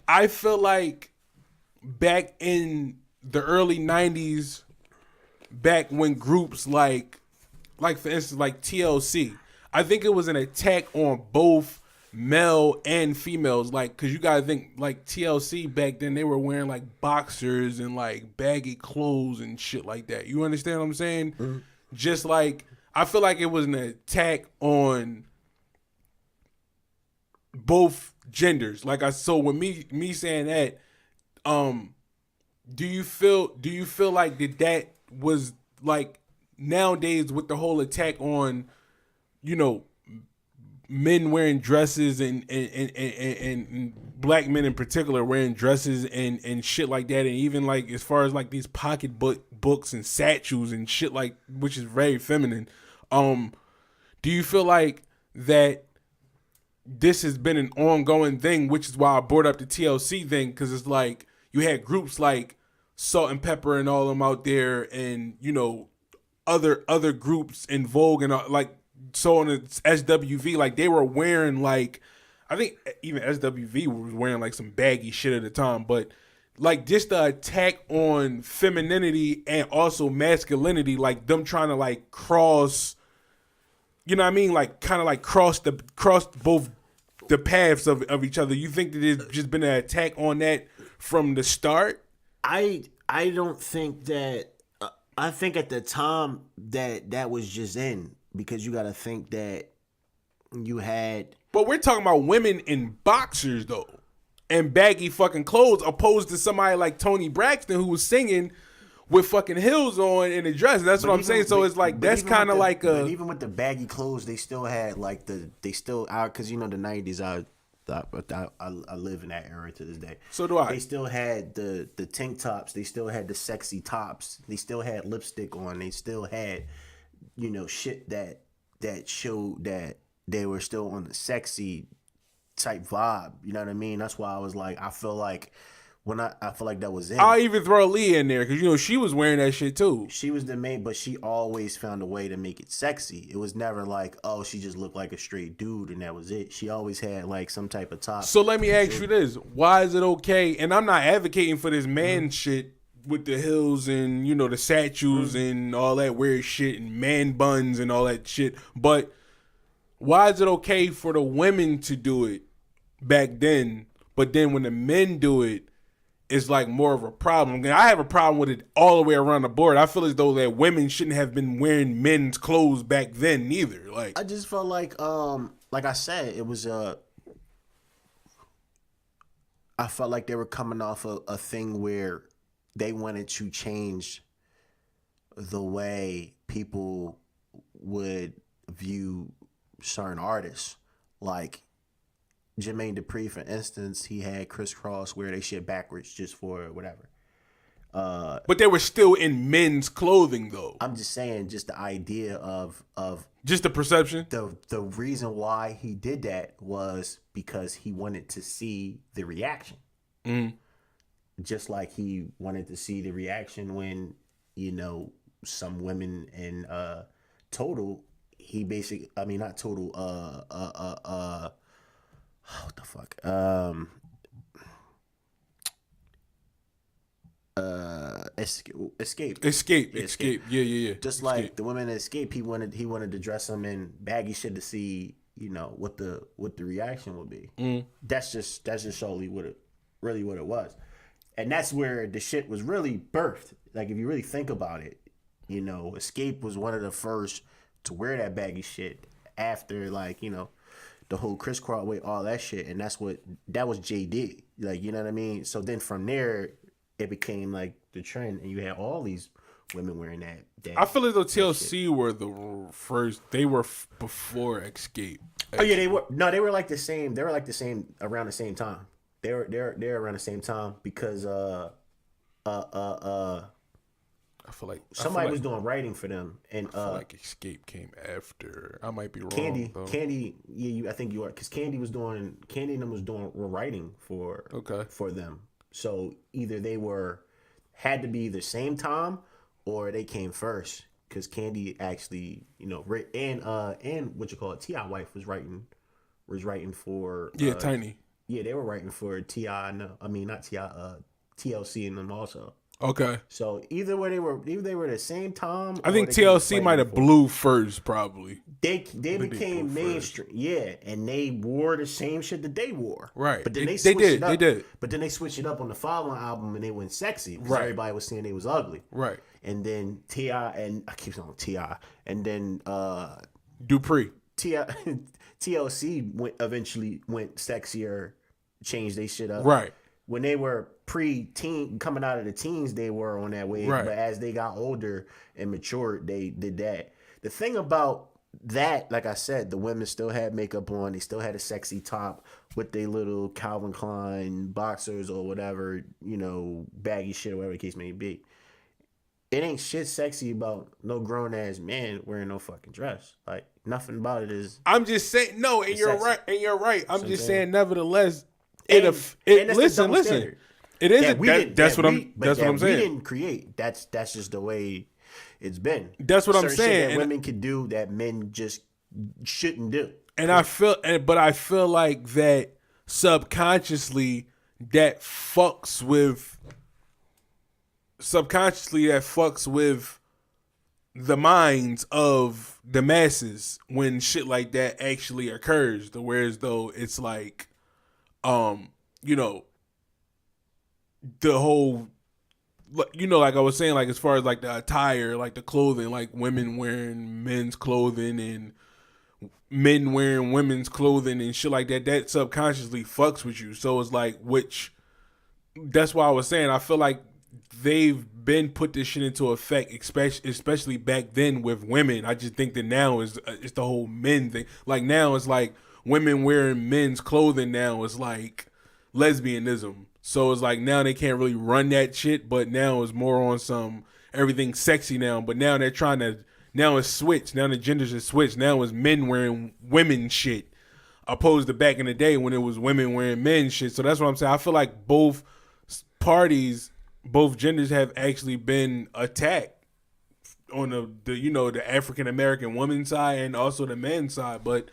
I feel like back in the early 90s, back when groups like for instance, like TLC, I think it was an attack on both male and females. Like, cause you gotta think, like, TLC back then, they were wearing like boxers and like baggy clothes and shit like that. You understand what I'm saying? Mm-hmm. Just like, I feel like it was an attack on both genders. Like, so with me saying that, do you feel like that was like nowadays with the whole attack on, you know, men wearing dresses and black men in particular wearing dresses and shit like that, and even like as far as like these books and satchels and shit, like, which is very feminine. Do you feel like that this has been an ongoing thing, which is why I brought up the TLC thing, because it's like you had groups like Salt and Pepper and all them out there, and, you know, other groups in Vogue and like so on, SWV, like they were wearing like, I think even SWV was wearing like some baggy shit at the time, but like just the attack on femininity and also masculinity, like them trying to like cross, you know what I mean, like kind of like cross both the paths of each other. You think that there's just been an attack on that from the start? I don't think that. I think at the time that was just in, because you got to think that you had. But we're talking about women in boxers though, and baggy fucking clothes, opposed to somebody like Toni Braxton who was singing with fucking heels on in a dress. That's what I'm saying. So it's like that's kind of like a. But even with the baggy clothes, they still had like they still out, because you know the 90s I live in that era to this day. So do I. They still had the tank tops. They still had the sexy tops. They still had lipstick on. They still had, shit that showed that they were still on the sexy type vibe. You know what I mean? That's why I was like, I feel like that was it. I'll even throw Leah in there because she was wearing that shit too. She was the main, but she always found a way to make it sexy. It was never like, oh, she just looked like a straight dude and that was it. She always had like some type of top. So let me ask you this: why is it okay? And I'm not advocating for this man shit with the heels and the statues and all that weird shit and man buns and all that shit. But why is it okay for the women to do it back then? But then when the men do it, it's like more of a problem. I have a problem with it all the way around the board. I feel as though that women shouldn't have been wearing men's clothes back then neither. Like, I just felt like I said, it was I felt like they were coming off a thing where they wanted to change the way people would view certain artists. Like Jermaine Dupri, for instance, he had Criss Cross wear they shit backwards just for whatever. But they were still in men's clothing, though. I'm just saying, just the idea of just the perception. The reason why he did that was because he wanted to see the reaction. Just like he wanted to see the reaction when some women in Total. He basically, I mean, not Total. What the fuck? Escape. Yeah. Just like the women in Escape, he wanted to dress them in baggy shit to see, what the reaction would be. That's just solely what it was, and that's where the shit was really birthed. Like if you really think about it, Escape was one of the first to wear that baggy shit after the whole Criss Cross way, all that shit, and that was JD. Like, you know what I mean? So then from there, it became like the trend, and you had all these women wearing that. I feel as though TLC were the first. They were before Escape. Oh yeah, they were. No, they were like the same. They were like the same around the same time. They're around the same time because I feel like somebody was doing writing for them, and I feel like Escape came after. I might be wrong. Candy, yeah, I think you are, because Candy and them were writing for them. So either they had to be the same time, or they came first, because Candy actually, and what you call it, T.I. wife was writing for Tiny. Yeah, they were writing for T.I. No, I mean not T.I. TLC and them also. Okay. So either they were the same time. I think TLC might have blew first, probably. They became mainstream, and they wore the same shit that they wore. Right. But then they did. But then they switched it up on the following album, and they went sexy. Right. Everybody was saying they was ugly. Right. And then T.I. and I keep saying T.I. and then Dupree. TLC eventually went sexier, changed their shit up. Right. When they were pre-teen, coming out of the teens, they were on that wave. Right. But as they got older and matured, they did that. The thing about that, like I said, the women still had makeup on. They still had a sexy top with their little Calvin Klein boxers or whatever, baggy shit or whatever the case may be. It ain't shit sexy about no grown-ass man wearing no fucking dress. Like, nothing about it is... I'm just saying... No, and you're sexy. right. I'm just saying, nevertheless... Listen. It is. That's what I'm saying. We didn't create. That's just the way it's been. That's what I'm saying. Shit that women can do that men just shouldn't do. And I feel like that subconsciously that fucks with the minds of the masses when shit like that actually occurs. Whereas though it's like, the whole, like I was saying, like as far as like the attire, like the clothing, like women wearing men's clothing and men wearing women's clothing and shit like that, that subconsciously fucks with you. So it's like, that's why I was saying, I feel like they've been put this shit into effect, especially back then with women. I just think that now it's the whole men thing. Like now it's like, women wearing men's clothing now is like lesbianism. So it's like now they can't really run that shit, but now it's more on some everything sexy now. But now they're trying to now it's switched. Now the genders are switched. Now it's men wearing women shit, opposed to back in the day when it was women wearing men shit. So that's what I'm saying. I feel like both parties, both genders have actually been attacked on the African American woman side and also the men's side, but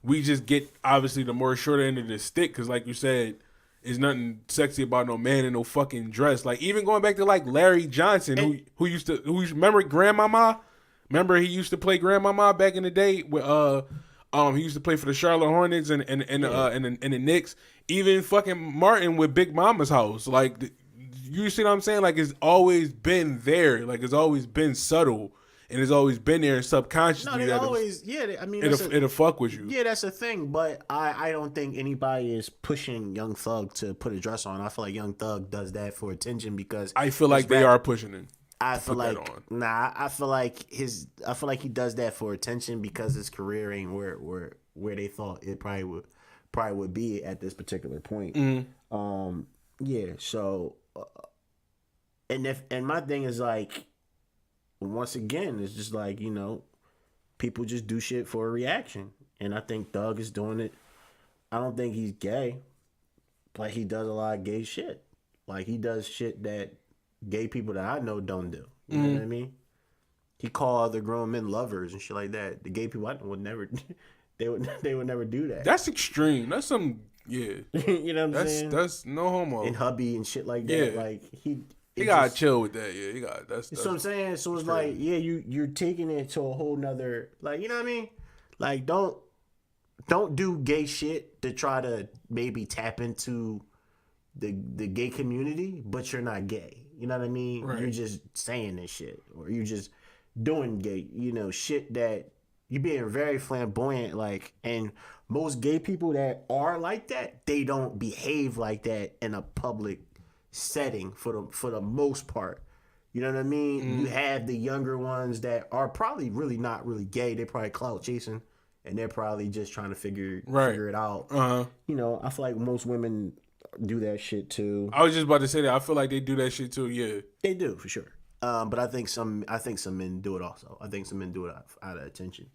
we just get obviously the more shorter end of the stick because, like you said, there's nothing sexy about no man in no fucking dress. Like even going back to like Larry Johnson, who used to remember Grandmama? Remember he used to play Grandmama back in the day with he used to play for the Charlotte Hornets and the Knicks. Even fucking Martin with Big Mama's house, like. You see what I'm saying? Like, it's always been there. Like, it's always been subtle. And it's always been there subconsciously. No, they always, yeah. I mean, it'll fuck with you. Yeah, that's a thing. But I don't think anybody is pushing Young Thug to put a dress on. I feel like Young Thug does that for attention because I feel like they are pushing it. I feel like I feel like he does that for attention because his career ain't where they thought it probably would be at this particular point. Mm-hmm. Yeah. So. And my thing is like, once again, it's just like, people just do shit for a reaction, and I think Thug is doing it. I don't think he's gay, but he does a lot of gay shit. Like he does shit that gay people that I know don't do. You know what I mean? He call other grown men lovers and shit like that. The gay people I know would never, they would never do that. That's extreme. That's some. Yeah. You know what I'm saying? That's no homo. And hubby and shit like that. Yeah. Like he gotta chill with that. Yeah, he got that's what I'm saying. So it's like, yeah, you're taking it to a whole nother, like, you know what I mean? Like, don't do gay shit to try to maybe tap into the gay community, but you're not gay. You know what I mean? Right. You're just saying this shit, or you're just doing gay, shit that you're being very flamboyant, like, and most gay people that are like that, they don't behave like that in a public setting for the most part. You know what I mean? You have the younger ones that are probably really not really gay. They're probably clout chasing, and they're probably just trying to figure it out. Uh-huh. I feel like most women do that shit too. I was just about to say that. I feel like they do that shit too. Yeah, they do for sure. But I think some men do it also. I think some men do it out of attention.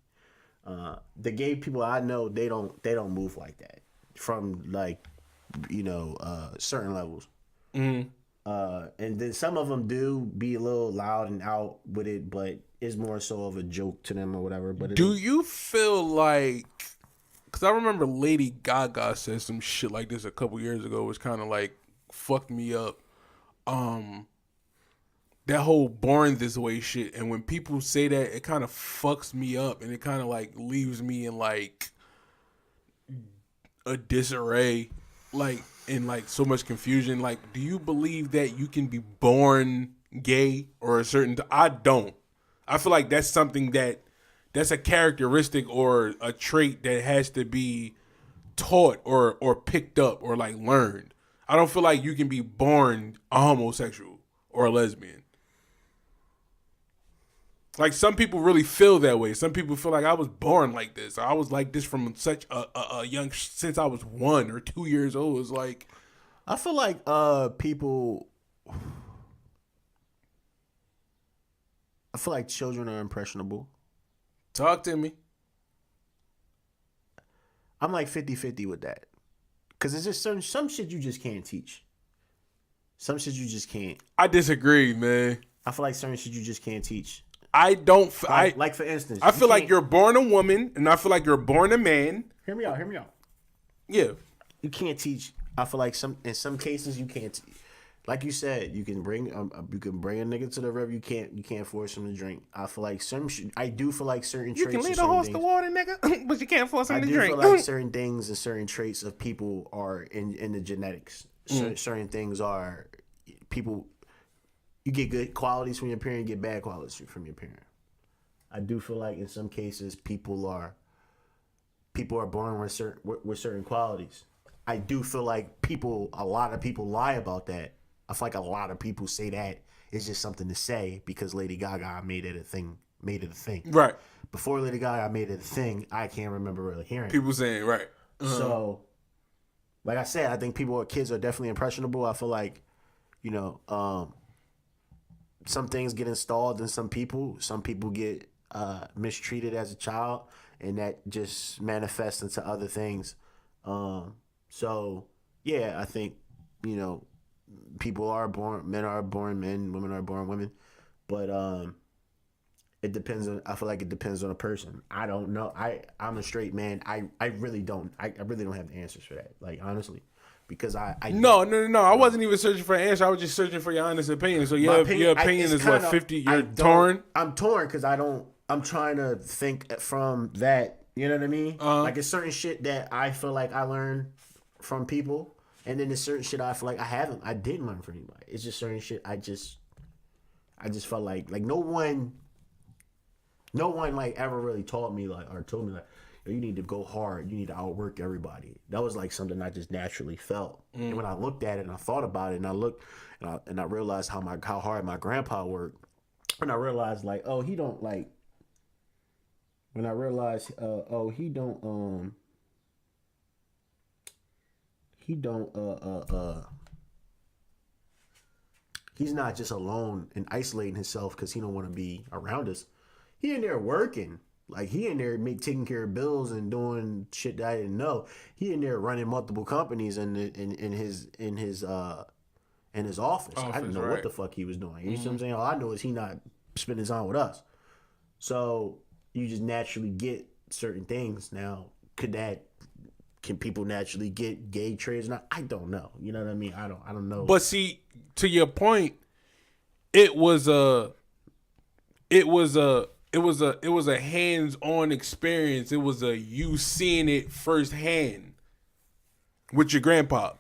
The gay people I know, they don't move like that from like, certain levels. Mm-hmm. And then some of them do be a little loud and out with it, but it's more so of a joke to them or whatever. But do you feel like? Because I remember Lady Gaga said some shit like this a couple years ago, which kind of like fucked me up. That whole born this way shit, and when people say that, it kind of fucks me up, and it kind of like leaves me in like a disarray, like in like so much confusion. Like, do you believe that you can be born gay or a certain? I don't. I feel like that's something that's a characteristic or a trait that has to be taught or picked up or like learned. I don't feel like you can be born a homosexual or a lesbian. Like, some people really feel that way. Some people feel like I was born like this. I was like this from such a young, since I was 1 or 2 years old. It's like, I feel like people, I feel like children are impressionable. Talk to me. I'm like 50-50 with that. Because it's just some shit you just can't teach. Some shit you just can't. I disagree, man. I feel like certain shit you just can't teach. I don't. Like for instance, I feel like you're born a woman, and I feel like you're born a man. Hear me out. Yeah. You can't teach. I feel like in some cases you can't. Like you said, you can bring a nigga to the river. You can't force him to drink. I feel like I do feel like certain traits. You can lead a horse to water, nigga, but you can't force him to drink. I do feel like certain things and certain traits of people are in the genetics. Certain things are people. You get good qualities from your parent, you get bad qualities from your parent. I do feel like in some cases people are born with certain qualities. I do feel like a lot of people lie about that. I feel like a lot of people say that it's just something to say because Lady Gaga made it a thing. Right. Before Lady Gaga made it a thing, I can't remember really hearing people saying, right. So, like I said, I think kids are definitely impressionable. I feel like, some things get installed in some people. Some people get mistreated as a child, and that just manifests into other things. So, yeah, I think, people are born, men are born men, women are born women. But it depends on. I feel like it depends on a person. I don't know. I'm a straight man. I really don't. I really don't have the answers for that. Like, honestly, because I No. I wasn't even searching for an answer. I was just searching for your honest opinion. So your opinion is what, 50? You're torn. I'm torn because I don't. I'm trying to think from that. You know what I mean? Like, it's certain shit that I feel like I learned from people, and then there's certain shit I feel like I didn't learn from anybody. It's just certain shit I just felt like no one like ever really taught me like or told me like, you need to go hard, you need to outwork everybody. That was like something I just naturally felt. And when I looked at it and I thought about it and I looked and I realized how hard my grandpa worked, and I realized like, oh, he don't like. When I realized, he don't he's not just alone and isolating himself because he don't want to be around us. He in there working. Like, he in there taking care of bills and doing shit that I didn't know. He in there running multiple companies in his office. I didn't know what the fuck he was doing. You see what I'm saying? All I know is he not spending time with us. So you just naturally get certain things. Now, can people naturally get gay traits? Now, I don't know. You know what I mean? I don't know. But see, to your point, it was a hands-on experience. It was you seeing it firsthand with your grandpa.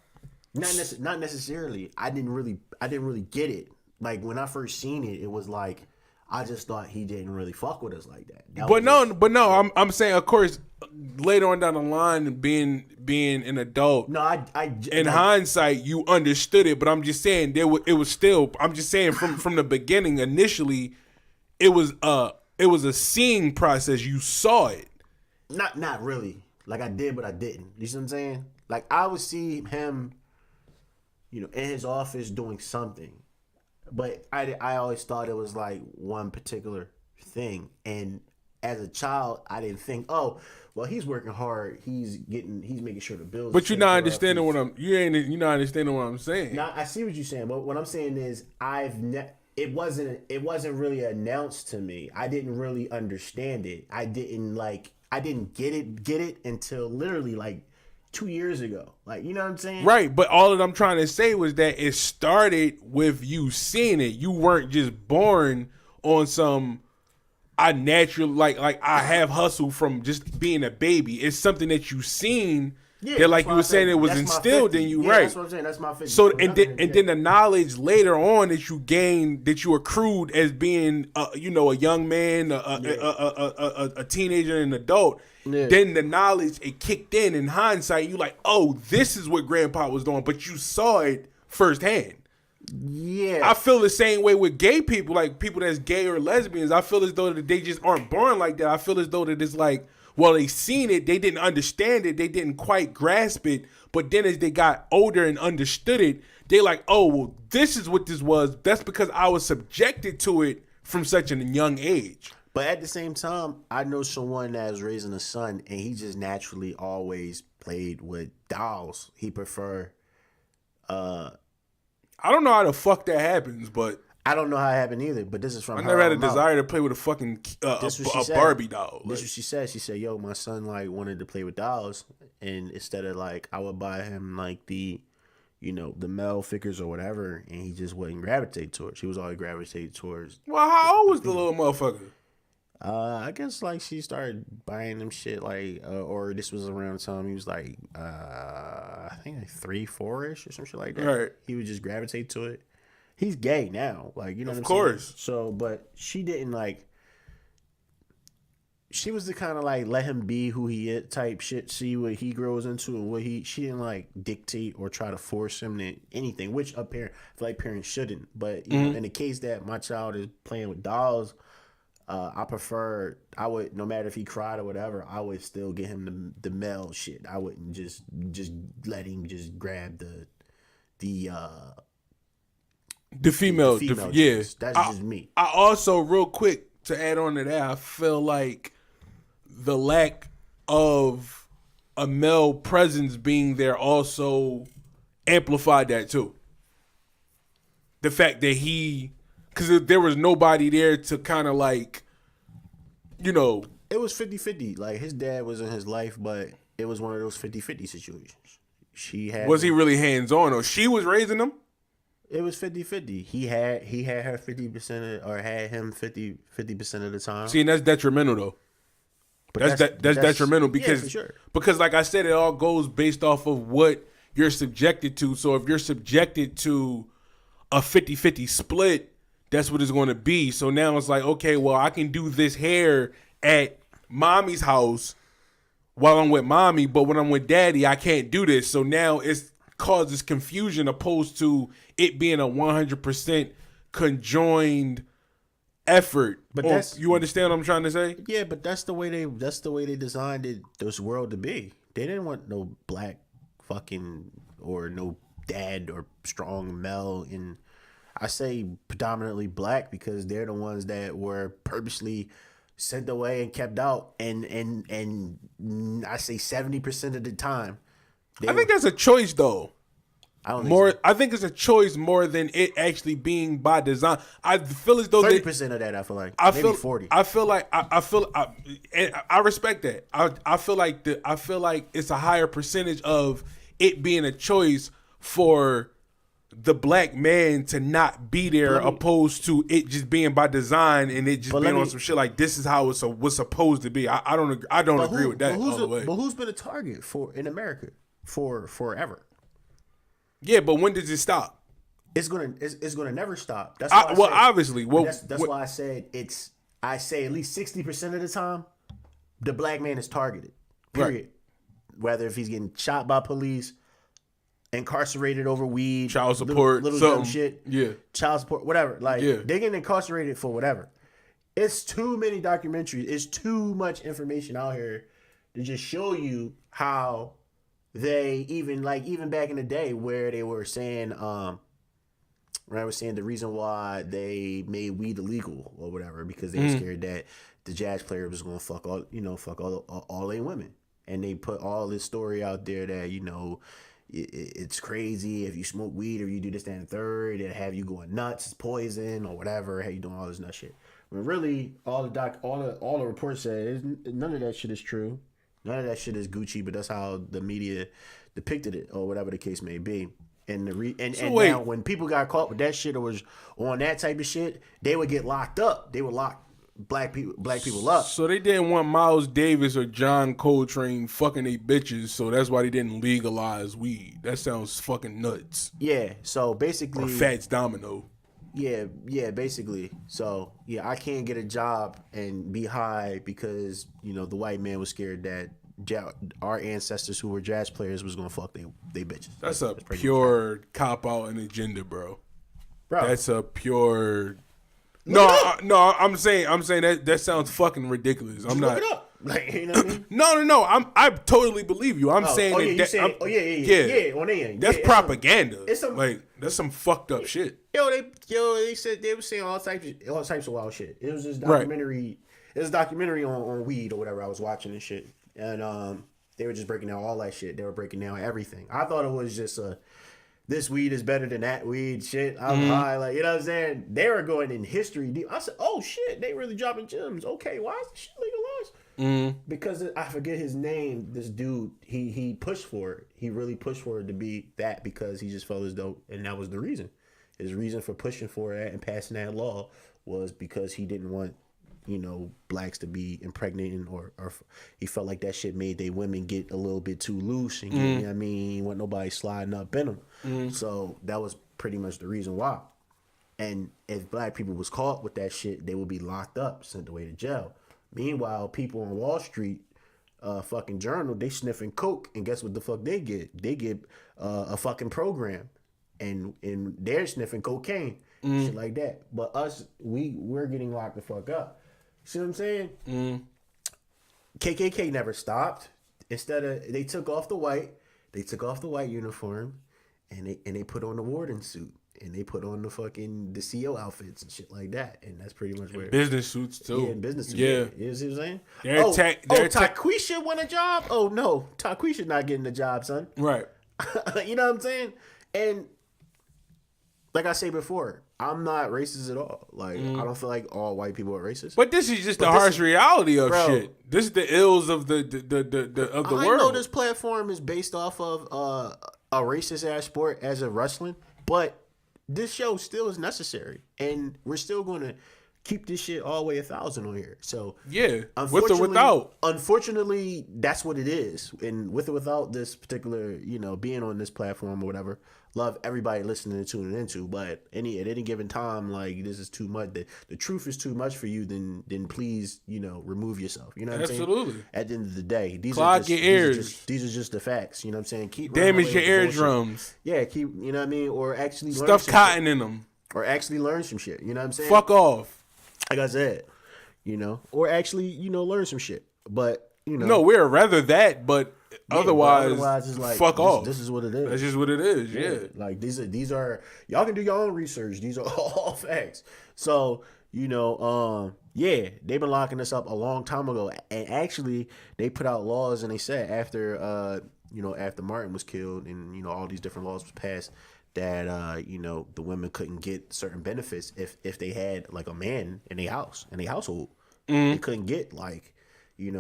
Not necessarily. I didn't really get it. Like, when I first seen it, it was like I just thought he didn't really fuck with us like that. I'm saying, of course, later on down the line, being an adult. No, in hindsight, you understood it. But I'm just saying it was still. I'm just saying from the beginning, initially, it was a seeing process. You saw it. Not really. Like, I did, but I didn't. You see what I'm saying? Like, I would see him, in his office doing something. But I always thought it was like one particular thing. And as a child, I didn't think, oh, well, he's working hard. He's making sure the bills. But you're not understanding you're not understanding what I'm saying. No, I see what you're saying. But what I'm saying is it wasn't really announced to me. I didn't really understand it. I didn't get it until literally like 2 years ago. Like, you know what I'm saying? Right, but all that I'm trying to say was that it started with you seeing it. You weren't just born on some I naturally like I have hustle from just being a baby. It's something that you seen that, like you were saying, it was instilled in you, right? That's what I'm saying. That's my 50. So and then the knowledge later on that you gained, that you accrued as being a young man, a teenager, and an adult. Yeah. Then the knowledge, it kicked in hindsight. You like, oh, this is what grandpa was doing, but you saw it firsthand. Yeah. I feel the same way with gay people, like people that's gay or lesbians. I feel as though that they just aren't born like that. I feel as though that it's like, well, they seen it, they didn't understand it, they didn't quite grasp it, but then as they got older and understood it, they like, oh, well, this is what this was. That's because I was subjected to it from such a young age. But at the same time, I know someone that is raising a son, and he just naturally always played with dolls. He prefer. I don't know how the fuck that happens, but I don't know how it happened either. But this is from. I never had a desire to play with a fucking a Barbie doll. This is what she said. She said, "Yo, my son like wanted to play with dolls, and instead of like I would buy him like the male figures or whatever, and he just wouldn't gravitate towards. She was always gravitated towards. Well, how old was the little motherfucker? I guess like she started buying them shit like, or this was around the time he was like, I think like 3-4ish or some shit like that. Right. He would just gravitate to it. He's gay now, like, you know what I'm saying? Of course. So, but she didn't like. She was the kind of like let him be who he is type shit. See what he grows into and what he. She didn't like dictate or try to force him to anything, which I feel like parents shouldn't. But you know, in the case that my child is playing with dolls. I would, no matter if he cried or whatever, I would still get him the male shit. I wouldn't just let him just grab the female. Yeah, joints. That's just me. I also, real quick to add on to that, I feel like the lack of a male presence being there also amplified that too. The fact that because there was nobody there to kind of like, you know. It was 50-50. Like, his dad was in his life, but it was one of those 50-50 situations. Was he really hands-on, or she was raising him? It was 50-50. He had her 50% or had him 50% of the time. See, and that's detrimental though. But that's detrimental because, for sure. Because like I said, it all goes based off of what you're subjected to. So if you're subjected to a 50-50 split, that's what it's going to be. So now it's like, okay, well, I can do this hair at mommy's house while I'm with mommy, but when I'm with daddy, I can't do this. So now it's causes confusion opposed to it being a 100% conjoined effort. But you understand what I'm trying to say? Yeah, but that's the way they designed this world to be. They didn't want no black fucking or no dad or strong male in. I say predominantly black because they're the ones that were purposely sent away and kept out, and I say 70% of the time. I think that's a choice though. I think it's a choice more than it actually being by design. I feel as though 30% of that. I feel like maybe 40. I feel like I respect that. I feel like it's a higher percentage of it being a choice for the black man to not be there, opposed to it just being by design and it just being on some shit like this is how it's was supposed to be. I don't agree with that all the way. But who's been a target in America for forever? Yeah, but when does it stop? It's gonna never stop. That's why obviously. Well, that's why I said I say at least 60% of the time, the black man is targeted. Period. Right. Whether if he's getting shot by police, incarcerated over weed, child support, little dumb shit, child support, whatever. Like they're getting incarcerated for whatever. It's too many documentaries. It's too much information out here to just show you how. They even back in the day where they were saying the reason why they made weed illegal or whatever because they were scared that the jazz player was gonna fuck all their women, and they put all this story out there that it's crazy if you smoke weed or you do this, that, and the third, it'll have you going nuts, it's poison or whatever, have you doing all this nut shit. When really all the reports say none of that shit is true. None of that shit is Gucci, but that's how the media depicted it, or whatever the case may be. And now when people got caught with that shit or was on that type of shit, they would get locked up. They would lock black people up. So they didn't want Miles Davis or John Coltrane fucking they bitches, so that's why they didn't legalize weed. That sounds fucking nuts. Yeah. So basically, or Fats Domino. Yeah, basically. So, I can't get a job and be high because, the white man was scared that our ancestors who were jazz players was going to fuck they bitches. That's a pure cop-out and agenda, bro. That's a pure... No, I'm saying that sounds fucking ridiculous. I'm not... Look it up. Like, you know what I mean? No. I totally believe you. I'm saying on the end. That's propaganda. That's some fucked up shit. They said they were saying all types of wild shit. It was this documentary. Right. It was a documentary on weed or whatever I was watching and shit, and they were just breaking down all that shit. They were breaking down everything. I thought it was just this weed is better than that weed shit. I'm high, like, you know what I'm saying? They were going in history deep. I said, oh shit, they really dropping gems. Okay, why is this shit legalized? Because I forget his name. This dude, he pushed for it. He really pushed for it to be that because he just felt as though, and that was the reason. His reason for pushing for that and passing that law was because he didn't want, blacks to be impregnating or he felt like that shit made they women get a little bit too loose and want nobody sliding up in them. So that was pretty much the reason why. And if black people was caught with that shit, they would be locked up, sent away to jail. Meanwhile, people on Wall Street, fucking journal, they sniffing coke, and guess what the fuck they get? They get a fucking program, and they're sniffing cocaine, shit like that. But us, we're getting locked the fuck up. See what I'm saying? KKK never stopped. Instead of they took off the white uniform, and they put on the warden suit, and they put on the CO outfits and shit like that, and that's pretty much where Business suits too. Yeah, business suits. Yeah. You see what I'm saying? Taquisha won a job? Oh no, Taquisha not getting a job, son. Right. You know what I'm saying? And like I say before, I'm not racist at all. Like I don't feel like all white people are racist. But this is just the harsh reality of shit. This is the ills of the world. I know this platform is based off of a racist ass sport as of wrestling, but this show still is necessary, and we're still going to keep this shit all the way 1,000 on here. So yeah, with or without. Unfortunately, that's what it is. And with or without this particular, being on this platform or whatever, love everybody listening and tuning into. But at any given time, like this is too much. The truth is too much for you. Then please, remove yourself. You know what I'm saying? Absolutely. At the end of the day, these clog your ears. These are just the facts. You know what I'm saying? Keep damage your eardrums. Yeah, keep. You know what I mean? Or actually stuff cotton in them. Or actually learn some shit. You know what I'm saying? Fuck off. Like I said, or actually, learn some shit. But, No, we'd rather that, but otherwise it's like, fuck off. This is what it is. That's just what it is, yeah. Like, these are, y'all can do your own research. These are all facts. So, they've been locking us up a long time ago. And actually, they put out laws and they said after Martin was killed and, all these different laws was passed, that the women couldn't get certain benefits if they had like a man in their household. They couldn't get like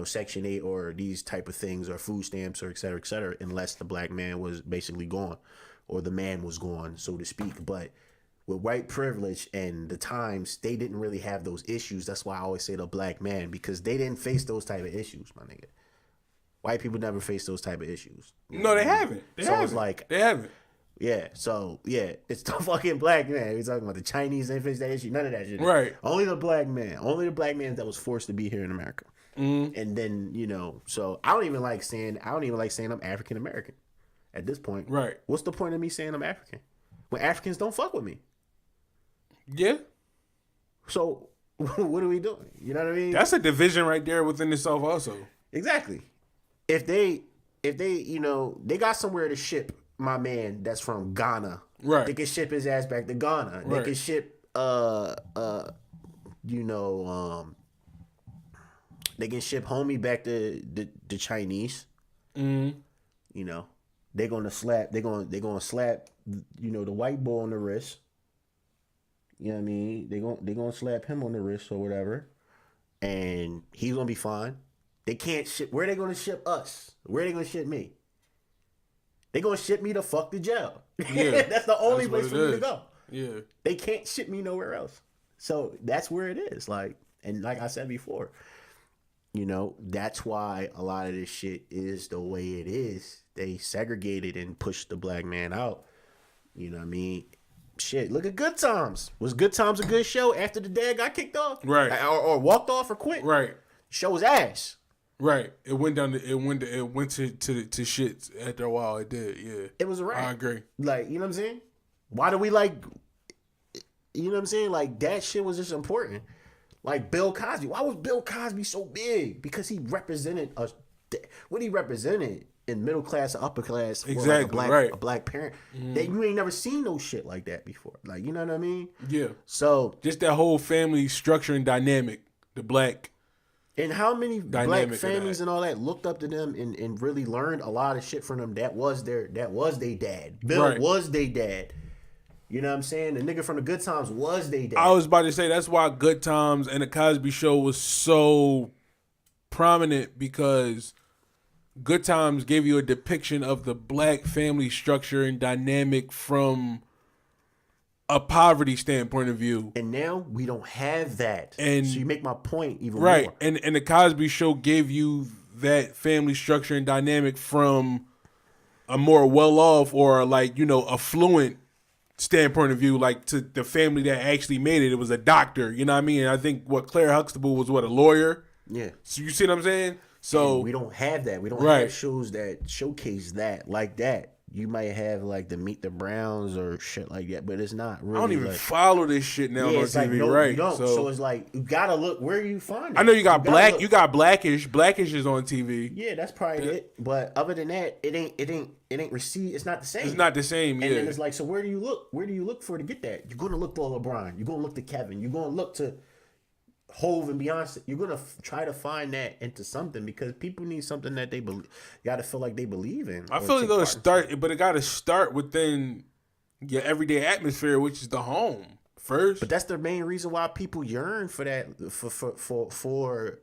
Section 8 or these type of things or food stamps or et cetera, unless the black man was basically gone or the man was gone, so to speak. But with white privilege and the times, they didn't really have those issues. That's why I always say the black man, because they didn't face those type of issues, my nigga. White people never face those type of issues. No, they haven't. It's like they haven't. Yeah, so it's the fucking black man. We're talking about the Chinese ain't face that issue. None of that shit. Right. Only the black man. Only the black man that was forced to be here in America. And then so I don't even like saying I'm African American at this point. Right. What's the point of me saying I'm African when Africans don't fuck with me? Yeah. So what are we doing? You know what I mean? That's a division right there within itself, also. Exactly. If they they got somewhere to ship my man that's from Ghana. Right. They can ship his ass back to Ghana. Right. They can ship they can ship homie back to the Chinese. They're gonna slap the white boy on the wrist. You know what I mean? They're gonna slap him on the wrist or whatever. And he's gonna be fine. They can't ship where are they gonna ship us? Where are they gonna ship me? They gonna ship me to fuck the jail. Yeah, that's the only place for me to go. Yeah, they can't ship me nowhere else. So that's where it is. Like I said before, that's why a lot of this shit is the way it is. They segregated and pushed the black man out. You know what I mean? Shit, look at Good Times. Was Good Times a good show after the dad got kicked off? Right. Or walked off or quit? Right. Show was ass. Right. It went to shit after a while. It did. Yeah. It was a wrap. I agree. Like, you know what I'm saying? Why do we like? You know what I'm saying? Like that shit was just important. Like Bill Cosby. Why was Bill Cosby so big? Because he represented what he represented in middle class or upper class. Exactly. Like a black parent. That you ain't never seen no shit like that before. Like, you know what I mean? Yeah. So just that whole family structure and dynamic. The black. And how many black families and all that looked up to them and really learned a lot of shit from them. That was their dad. Bill was their dad. You know what I'm saying? The nigga from the Good Times was their dad. I was about to say that's why Good Times and the Cosby Show was so prominent, because Good Times gave you a depiction of the black family structure and dynamic from a poverty standpoint of view. And now we don't have that. And so you make my point even more. Right. And the Cosby Show gave you that family structure and dynamic from a more well-off or affluent standpoint of view, like to the family that actually made it. It was a doctor, you know what I mean? And I think Claire Huxtable was a lawyer. Yeah. So you see what I'm saying? So and we don't have that. We don't have shows that showcase that like that. you might have like the Meet the Browns or shit like that, but it's not really. I don't even like, follow this shit now on it's TV, like no, right? you don't. So it's like you gotta look where you find it. I know you got gotta look. you got Blackish. Blackish is on TV. Yeah, that's probably it. But other than that, it ain't received. It's not the same. It's not the same. And Yeah. then it's like, so where do you look? Where do you look for to get that? You're gonna look to LeBron. You're gonna look to Kevin. You're gonna look to Hove and Beyonce. You're gonna try to find that into something because people need something that they believe. You gotta feel like they believe in. I feel like it'll start, but it got to start within your everyday atmosphere, which is the home first. But that's the main reason why people yearn for that for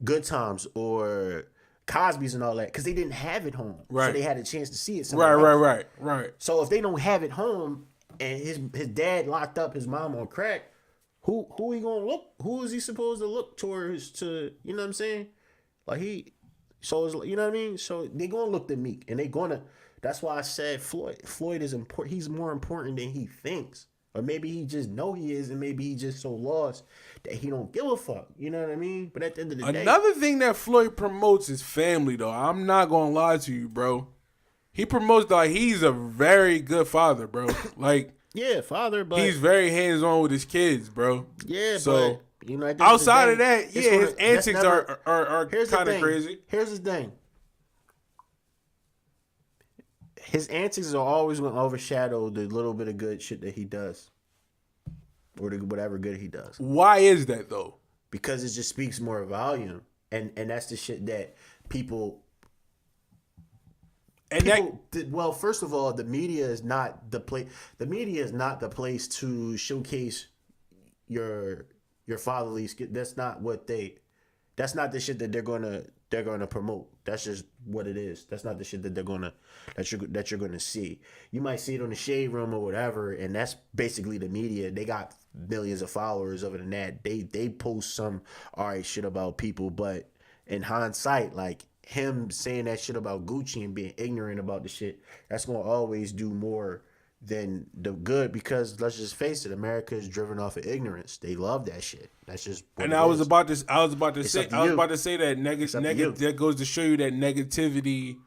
Good Times or Cosby's and all that because they didn't have it home, Right. So they had a chance to see it. Right. So if they don't have it home and his dad locked up his mom on crack, who he gonna look? Who is he supposed to look towards? To you know what I'm saying? Like so it's, you know what I mean. So they gonna look to Meek, and they gonna. That's why I said Floyd. Floyd is important. He's more important than he thinks, or maybe he just know he is, and maybe he just so lost that he don't give a fuck. You know what I mean? But at the end of the day, Another thing that Floyd promotes is family, though. I'm not gonna lie to you, bro. He promotes like he's a very good father, bro. Like. Yeah, father, but He's very hands on with his kids, bro. Yeah, so but you know, at the end outside of the day, of that, yeah, his antics are here's the kind of thing. crazy. Here's the thing. His antics are always going to overshadow the little bit of good shit that he does, or whatever good he does. Why is that though? Because it just speaks more volume, and that's the shit that people. And well, first of all, the media is not the place. The media is not the place to showcase your fatherly. That's not what they. That's not the shit that they're gonna promote. That's just what it is. That's not the shit that you're gonna see. You might see it on the Shade Room or whatever, and that's basically the media. They got millions of followers. Other than that, they post some alright shit about people, but in hindsight, like. Him saying that shit about Geechi and being ignorant about the shit, that's gonna always do more than the good because let's just face it, America is driven off of ignorance. They love that shit. That's just what and it I was is. about to say that that goes to show you that negativity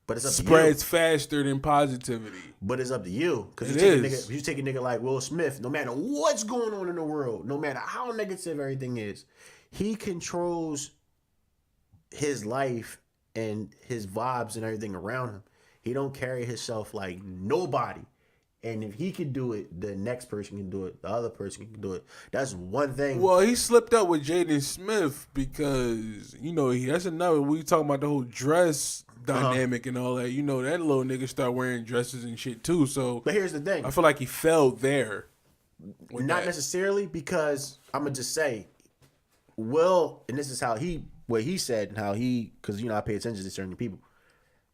but it's up spreads to you. faster than positivity. But it's up to you because you take a nigga like Will Smith. No matter what's going on in the world, no matter how negative everything is, he controls his life and his vibes and everything around him. He don't carry himself like nobody. And if he can do it, the next person can do it. The other person can do it. That's one thing. Well, he slipped up with Jaden Smith because, that's another. We talking about the whole dress dynamic and all that. That little nigga start wearing dresses and shit too. So, but here's the thing. I feel like he fell there. Not necessarily because I'm going to just say, Will, and this is what he said and how because I pay attention to certain people.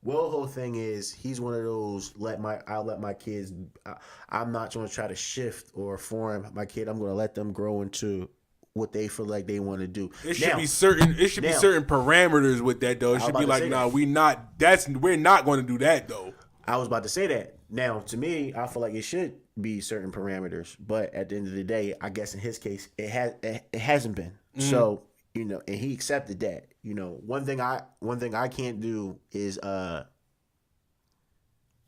Will whole thing is he's one of those I'll let my kids. I'm not going to try to shift or form my kid. I'm going to let them grow into what they feel like they want to do. It should be certain. It should be certain parameters with that though. It should be like, we're not going to do that though. I was about to say that. Now, to me, I feel like it should be certain parameters, but at the end of the day, I guess in his case, it hasn't been. Mm-hmm. So. And he accepted that. One thing I can't do is I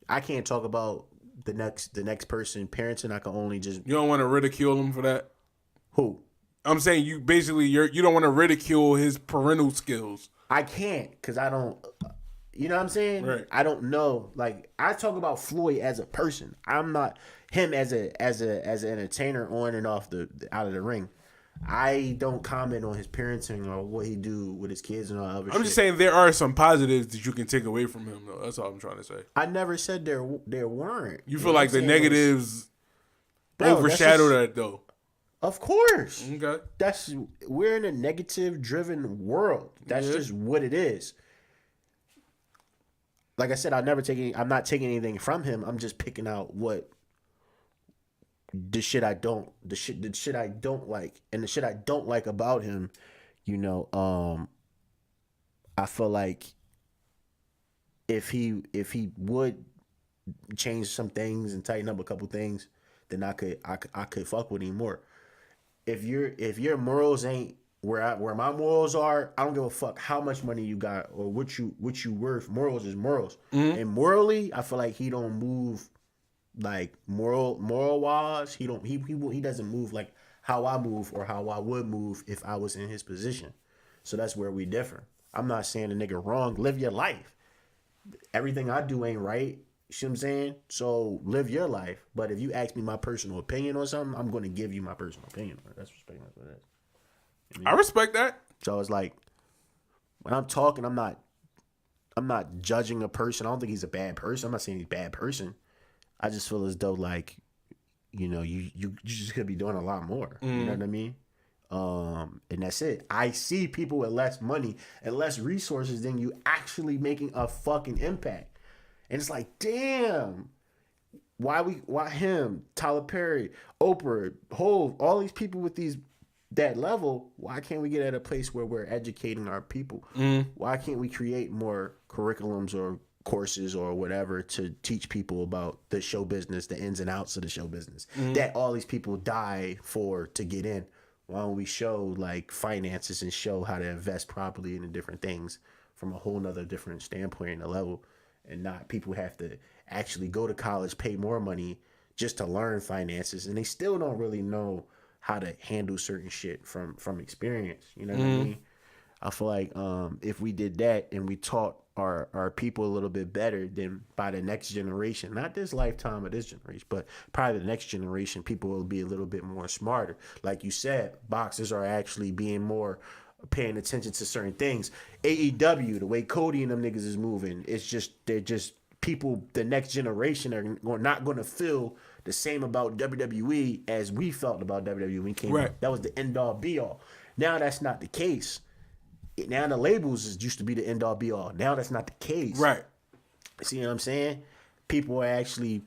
can't talk about the next person parenting. I can only just. You don't want to ridicule him for that. Who? I'm saying you don't want to ridicule his parental skills. I can't because I don't. You know what I'm saying? Right. I don't know. Like I talk about Floyd as a person. I'm not him as an entertainer on and off out of the ring. I don't comment on his parenting or what he do with his kids and all that other shit. I'm just saying there are some positives that you can take away from him, though. That's all I'm trying to say. I never said there weren't. You feel like the negatives overshadow that, though? Of course. Okay. We're in a negative-driven world. That's just what it is. Like I said, I'm not taking anything from him. I'm just picking out what. The shit I don't like, and the shit I don't like about him, I feel like if he would change some things and tighten up a couple things, then I could fuck with him more. If your morals ain't where my morals are, I don't give a fuck how much money you got or what you worth. Morals is morals. And morally, I feel like he don't move like moral wise. He doesn't move like how I move or how I would move if I was in his position. So that's where we differ. I'm not saying the nigga wrong. Live your life. Everything I do ain't right. You see what I'm saying? So live your life. But if you ask me my personal opinion on something, I'm going to give you my personal opinion. That's what it is. I respect that. So it's like when I'm talking, I'm not judging a person. I don't think he's a bad person. I'm not saying he's a bad person. I just feel as though like, you just could be doing a lot more. You know what I mean? And that's it. I see people with less money and less resources than you actually making a fucking impact. And it's like, damn, why him, Tyler Perry, Oprah, Hov, all these people with that level, why can't we get at a place where we're educating our people? Why can't we create more curriculums or courses or whatever to teach people about the show business, the ins and outs of the show business that all these people die for to get in? Why don't we show like finances and show how to invest properly in different things from a whole nother different standpoint and a level, and not people have to actually go to college, pay more money just to learn finances, and they still don't really know how to handle certain shit from experience. You know what I mean? I feel like if we did that and we taught our people a little bit better, then by the next generation, not this lifetime of this generation, but probably the next generation, people will be a little bit more smarter. Like you said, boxers are actually being more paying attention to certain things. AEW, the way Cody and them niggas is moving, they're just people, the next generation are not going to feel the same about WWE as we felt about WWE when it came out. That was the end all be all. Now that's not the case. Now the labels used to be the end all be all. Now that's not the case. Right. See what I'm saying? People are actually,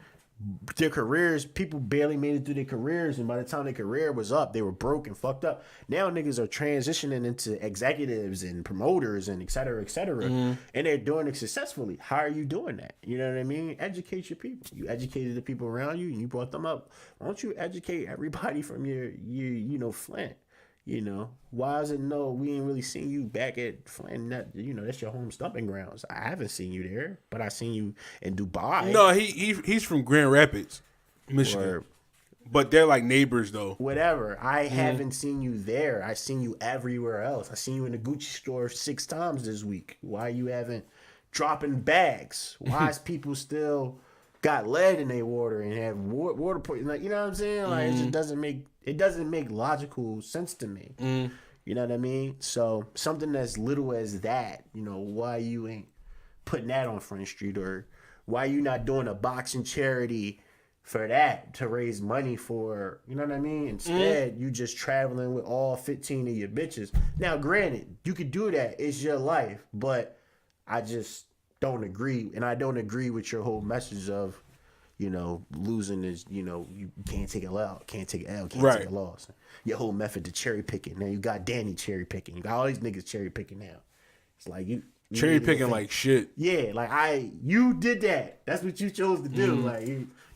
their careers, people barely made it through their careers, and by the time their career was up, they were broke and fucked up. Now niggas are transitioning into executives and promoters and et cetera, and they're doing it successfully. How are you doing that? You know what I mean? Educate your people. You educated the people around you and you brought them up. Why don't you educate everybody from your Flint? Why is it no, we ain't really seen you back at Flint? That's your home stomping grounds. I haven't seen you there, but I seen you in Dubai. No, he's from Grand Rapids, Michigan. But they're like neighbors though. Whatever. I haven't seen you there. I seen you everywhere else. I seen you in the Gucci store 6 times this week. Why you haven't dropping bags? Why is people still got lead in their water and have water poisoning? Like, you know what I'm saying? Like, it just doesn't make logical sense to me. You know what I mean? So something as little as that, why you ain't putting that on Front Street, or why you not doing a boxing charity for that to raise money for, you know what I mean? Instead, you just traveling with all 15 of your bitches. Now, granted, you could do that. It's your life, but I just don't agree, and I don't agree with your whole message of, losing is, you can't take a L, can't take a take a loss. Your whole method to cherry picking. Now you got Danny cherry picking. You got all these niggas cherry picking now. It's like you cherry picking like shit. Yeah, like you did that. That's what you chose to do. Like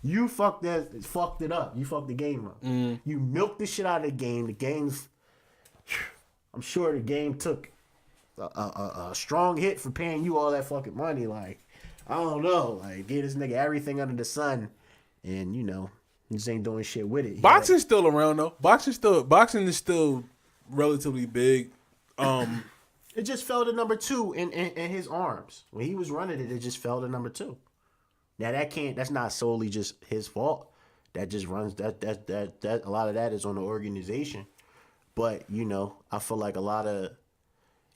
you fucked it up. You fucked the game up. You milked the shit out of the game. The game's, I'm sure the game took a strong hit for paying you all that fucking money. Like, I don't know. Like, give this nigga everything under the sun, and he just ain't doing shit with it. Boxing's still around though. Boxing is still relatively big. It just fell to number 2 in his arms. When he was running it just fell to number 2. Now that's not solely just his fault. That just runs that a lot of that is on the organization. But, I feel like a lot of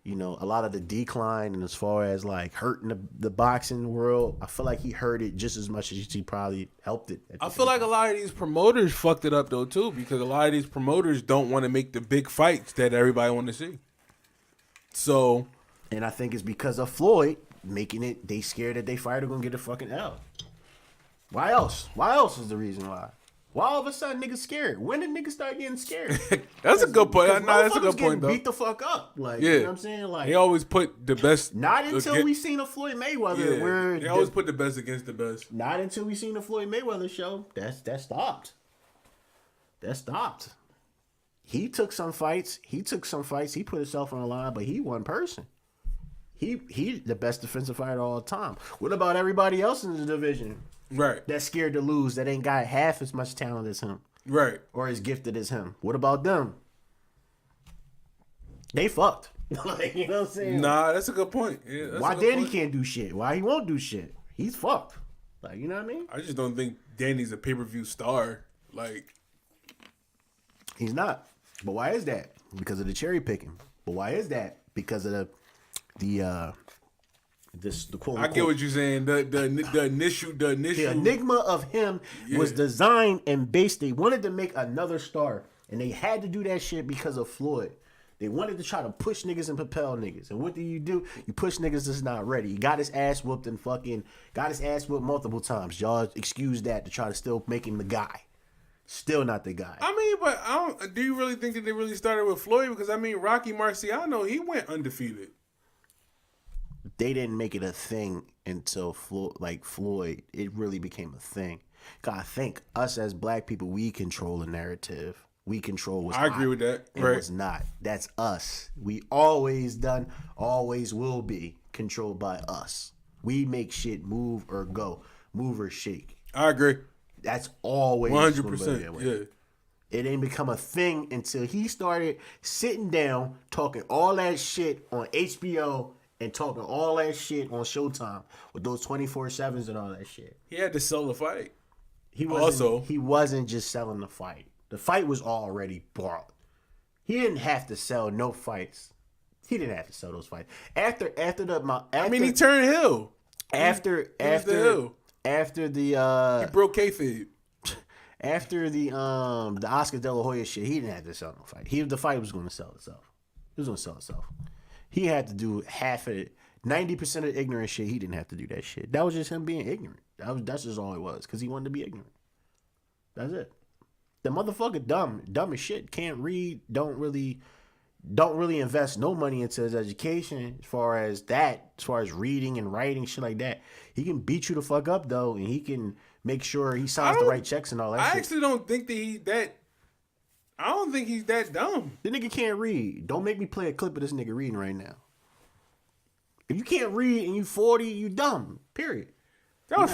the decline, and as far as like hurting the boxing world, I feel like he hurt it just as much as he probably helped it. I feel like a lot of these promoters fucked it up though too, because a lot of these promoters don't want to make the big fights that everybody want to see. So, and I think it's because of Floyd making it. They scared that they fighter gonna get a fucking L. Why else? Why else is the reason why? Why all of a sudden niggas scared? When did niggas start getting scared? That's a good point. No, that's a good point though. Beat the fuck up, like, you know what I'm saying? Like, they always put the best. Not until we seen a Floyd Mayweather. Where they always put the best against the best. Not until we seen a Floyd Mayweather show. That stopped. That stopped. he took some fights. He put himself on the line, but he one person. He the best defensive fighter all the time. What about everybody else in the division? Right. That's scared to lose, that ain't got half as much talent as him. Right. Or as gifted as him. What about them? They fucked. Like, you know what I'm saying? Nah, that's a good point. Yeah, that's Why a good Danny point. can't do shit? Why he won't do shit? He's fucked. Like, you know what I mean? I just don't think Danny's a pay-per-view star. Like, He's not. But why is that? Because of the cherry picking. But why is that? Because of the quote. I get what you're saying. The initial. The enigma of him was designed and based. They wanted to make another star, and they had to do that shit because of Floyd. They wanted to try to push niggas and propel niggas. And what do? You push niggas that's not ready. He got his ass whooped and got his ass whooped multiple times. Y'all excuse that to try to still make him the guy. Still not the guy. I mean, but I don't. Do you really think that they really started with Floyd? Because I mean, Rocky Marciano, he went undefeated. They didn't make it a thing until Floyd. It really became a thing. God, I think us as black people, we control the narrative. We control what's I agree with that. and Right. what's not. That's us. We always will be controlled by us. We make shit move or go, move or shake. I agree. That's always 100%. Yeah. It didn't become a thing until he started sitting down talking all that shit on HBO and talking all that shit on Showtime with those 24/7s and all that shit. He had to sell the fight. He wasn't just selling the fight. The fight was already bought. He didn't have to sell no fights. He didn't have to sell those fights. He turned heel. After the He broke kayfabe. After the Oscar De La Hoya shit, he didn't have to sell no fight. The fight was going to sell itself. It was going to sell itself. He had to do half of it. 90% of ignorant shit, he didn't have to do that shit. That was just him being ignorant. That's just all it was, because he wanted to be ignorant. That's it. The motherfucker dumb as shit. Can't read. Don't really invest no money into his education as far as reading and writing, shit like that. He can beat you the fuck up though, and he can make sure he signs the right checks and all that shit. I actually don't think that I don't think he's that dumb. The nigga can't read. Don't make me play a clip of this nigga reading right now. If you can't read and you 40, you dumb. Period. That was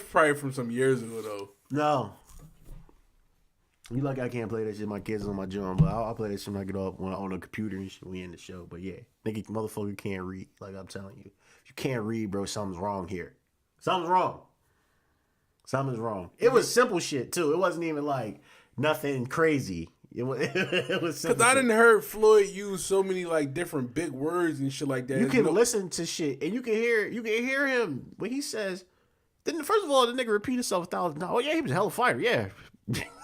probably from some years ago though. No. You lucky I can't play that shit. My kids on my joint, but I'll play that shit when I get off on the computer and shit. We in the show, but yeah, nigga, motherfucker can't read. Like I'm telling you, if you can't read, bro, something's wrong here. Something's wrong. It was simple shit too. It wasn't even like nothing crazy. It was simple. Cause I didn't heard Floyd use so many like different big words and shit like that. You can listen to shit and you can hear him when he says. Then first of all, the nigga repeat himself 1,000 times. Oh yeah, he was a hell of a fighter. Yeah.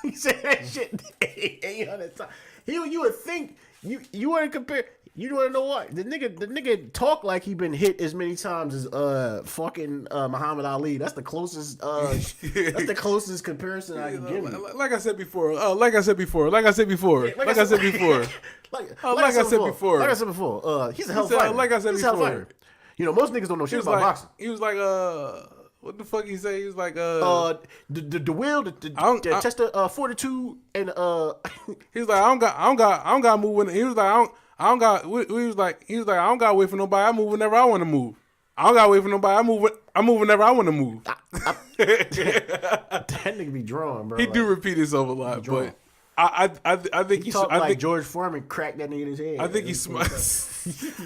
He said that shit 800 times. You would think you want to compare. You want to know what the nigga talk like he been hit as many times as fucking Muhammad Ali. That's the closest. That's the closest comparison I can give you. Like I said before. Like I said before. He's a hell of a fighter. Like I said before. You know, most niggas don't know shit about boxing. He was like, what the fuck he say? He was like, the will, the test of fortitude, and He was like, I don't got move when. He was like, I don't got. He was like, I don't got to wait for nobody. I move whenever I want to move. I don't got to wait for nobody. I move whenever I want to move. That nigga be drawn, bro. He do repeat himself a lot, but I think he talk like George Foreman cracked that nigga in his head. I think he's smart.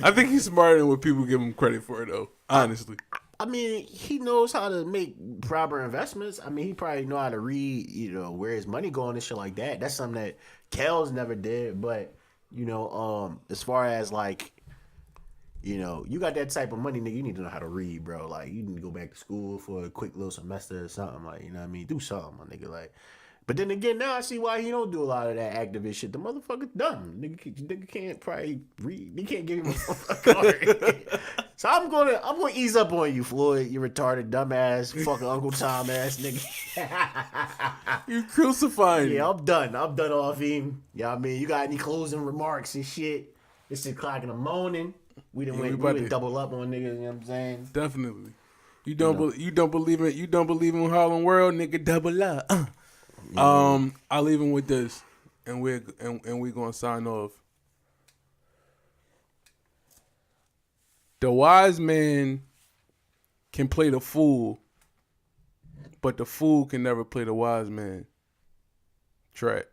I think he's smarter than what people give him credit for, though. Honestly. I mean, he knows how to make proper investments. I mean, he probably know how to read, you know, where his money going and shit like that. That's something that Kells never did. But, you know, as far as like, you know, you got that type of money, nigga, you need to know how to read, bro. Like, you need to go back to school for a quick little semester or something. Like, you know what I mean? Do something, my nigga. Like, but then again, now I see why he don't do a lot of that activist shit. The motherfucker's dumb. Nigga can't probably read. He can't give him a card. So I'm gonna ease up on you, Floyd. You retarded, dumbass, fucking Uncle Tom ass nigga. You crucifying him. Yeah, I'm done off him. You know what I mean? You got any closing remarks and shit? It's 6:00 in the morning. We didn't double up on niggas, you know what I'm saying? Definitely. You don't believe in Harlem World, nigga, double up. I'll leave him with this. and we're gonna sign off. The wise man can play the fool, but the fool can never play the wise man. Track.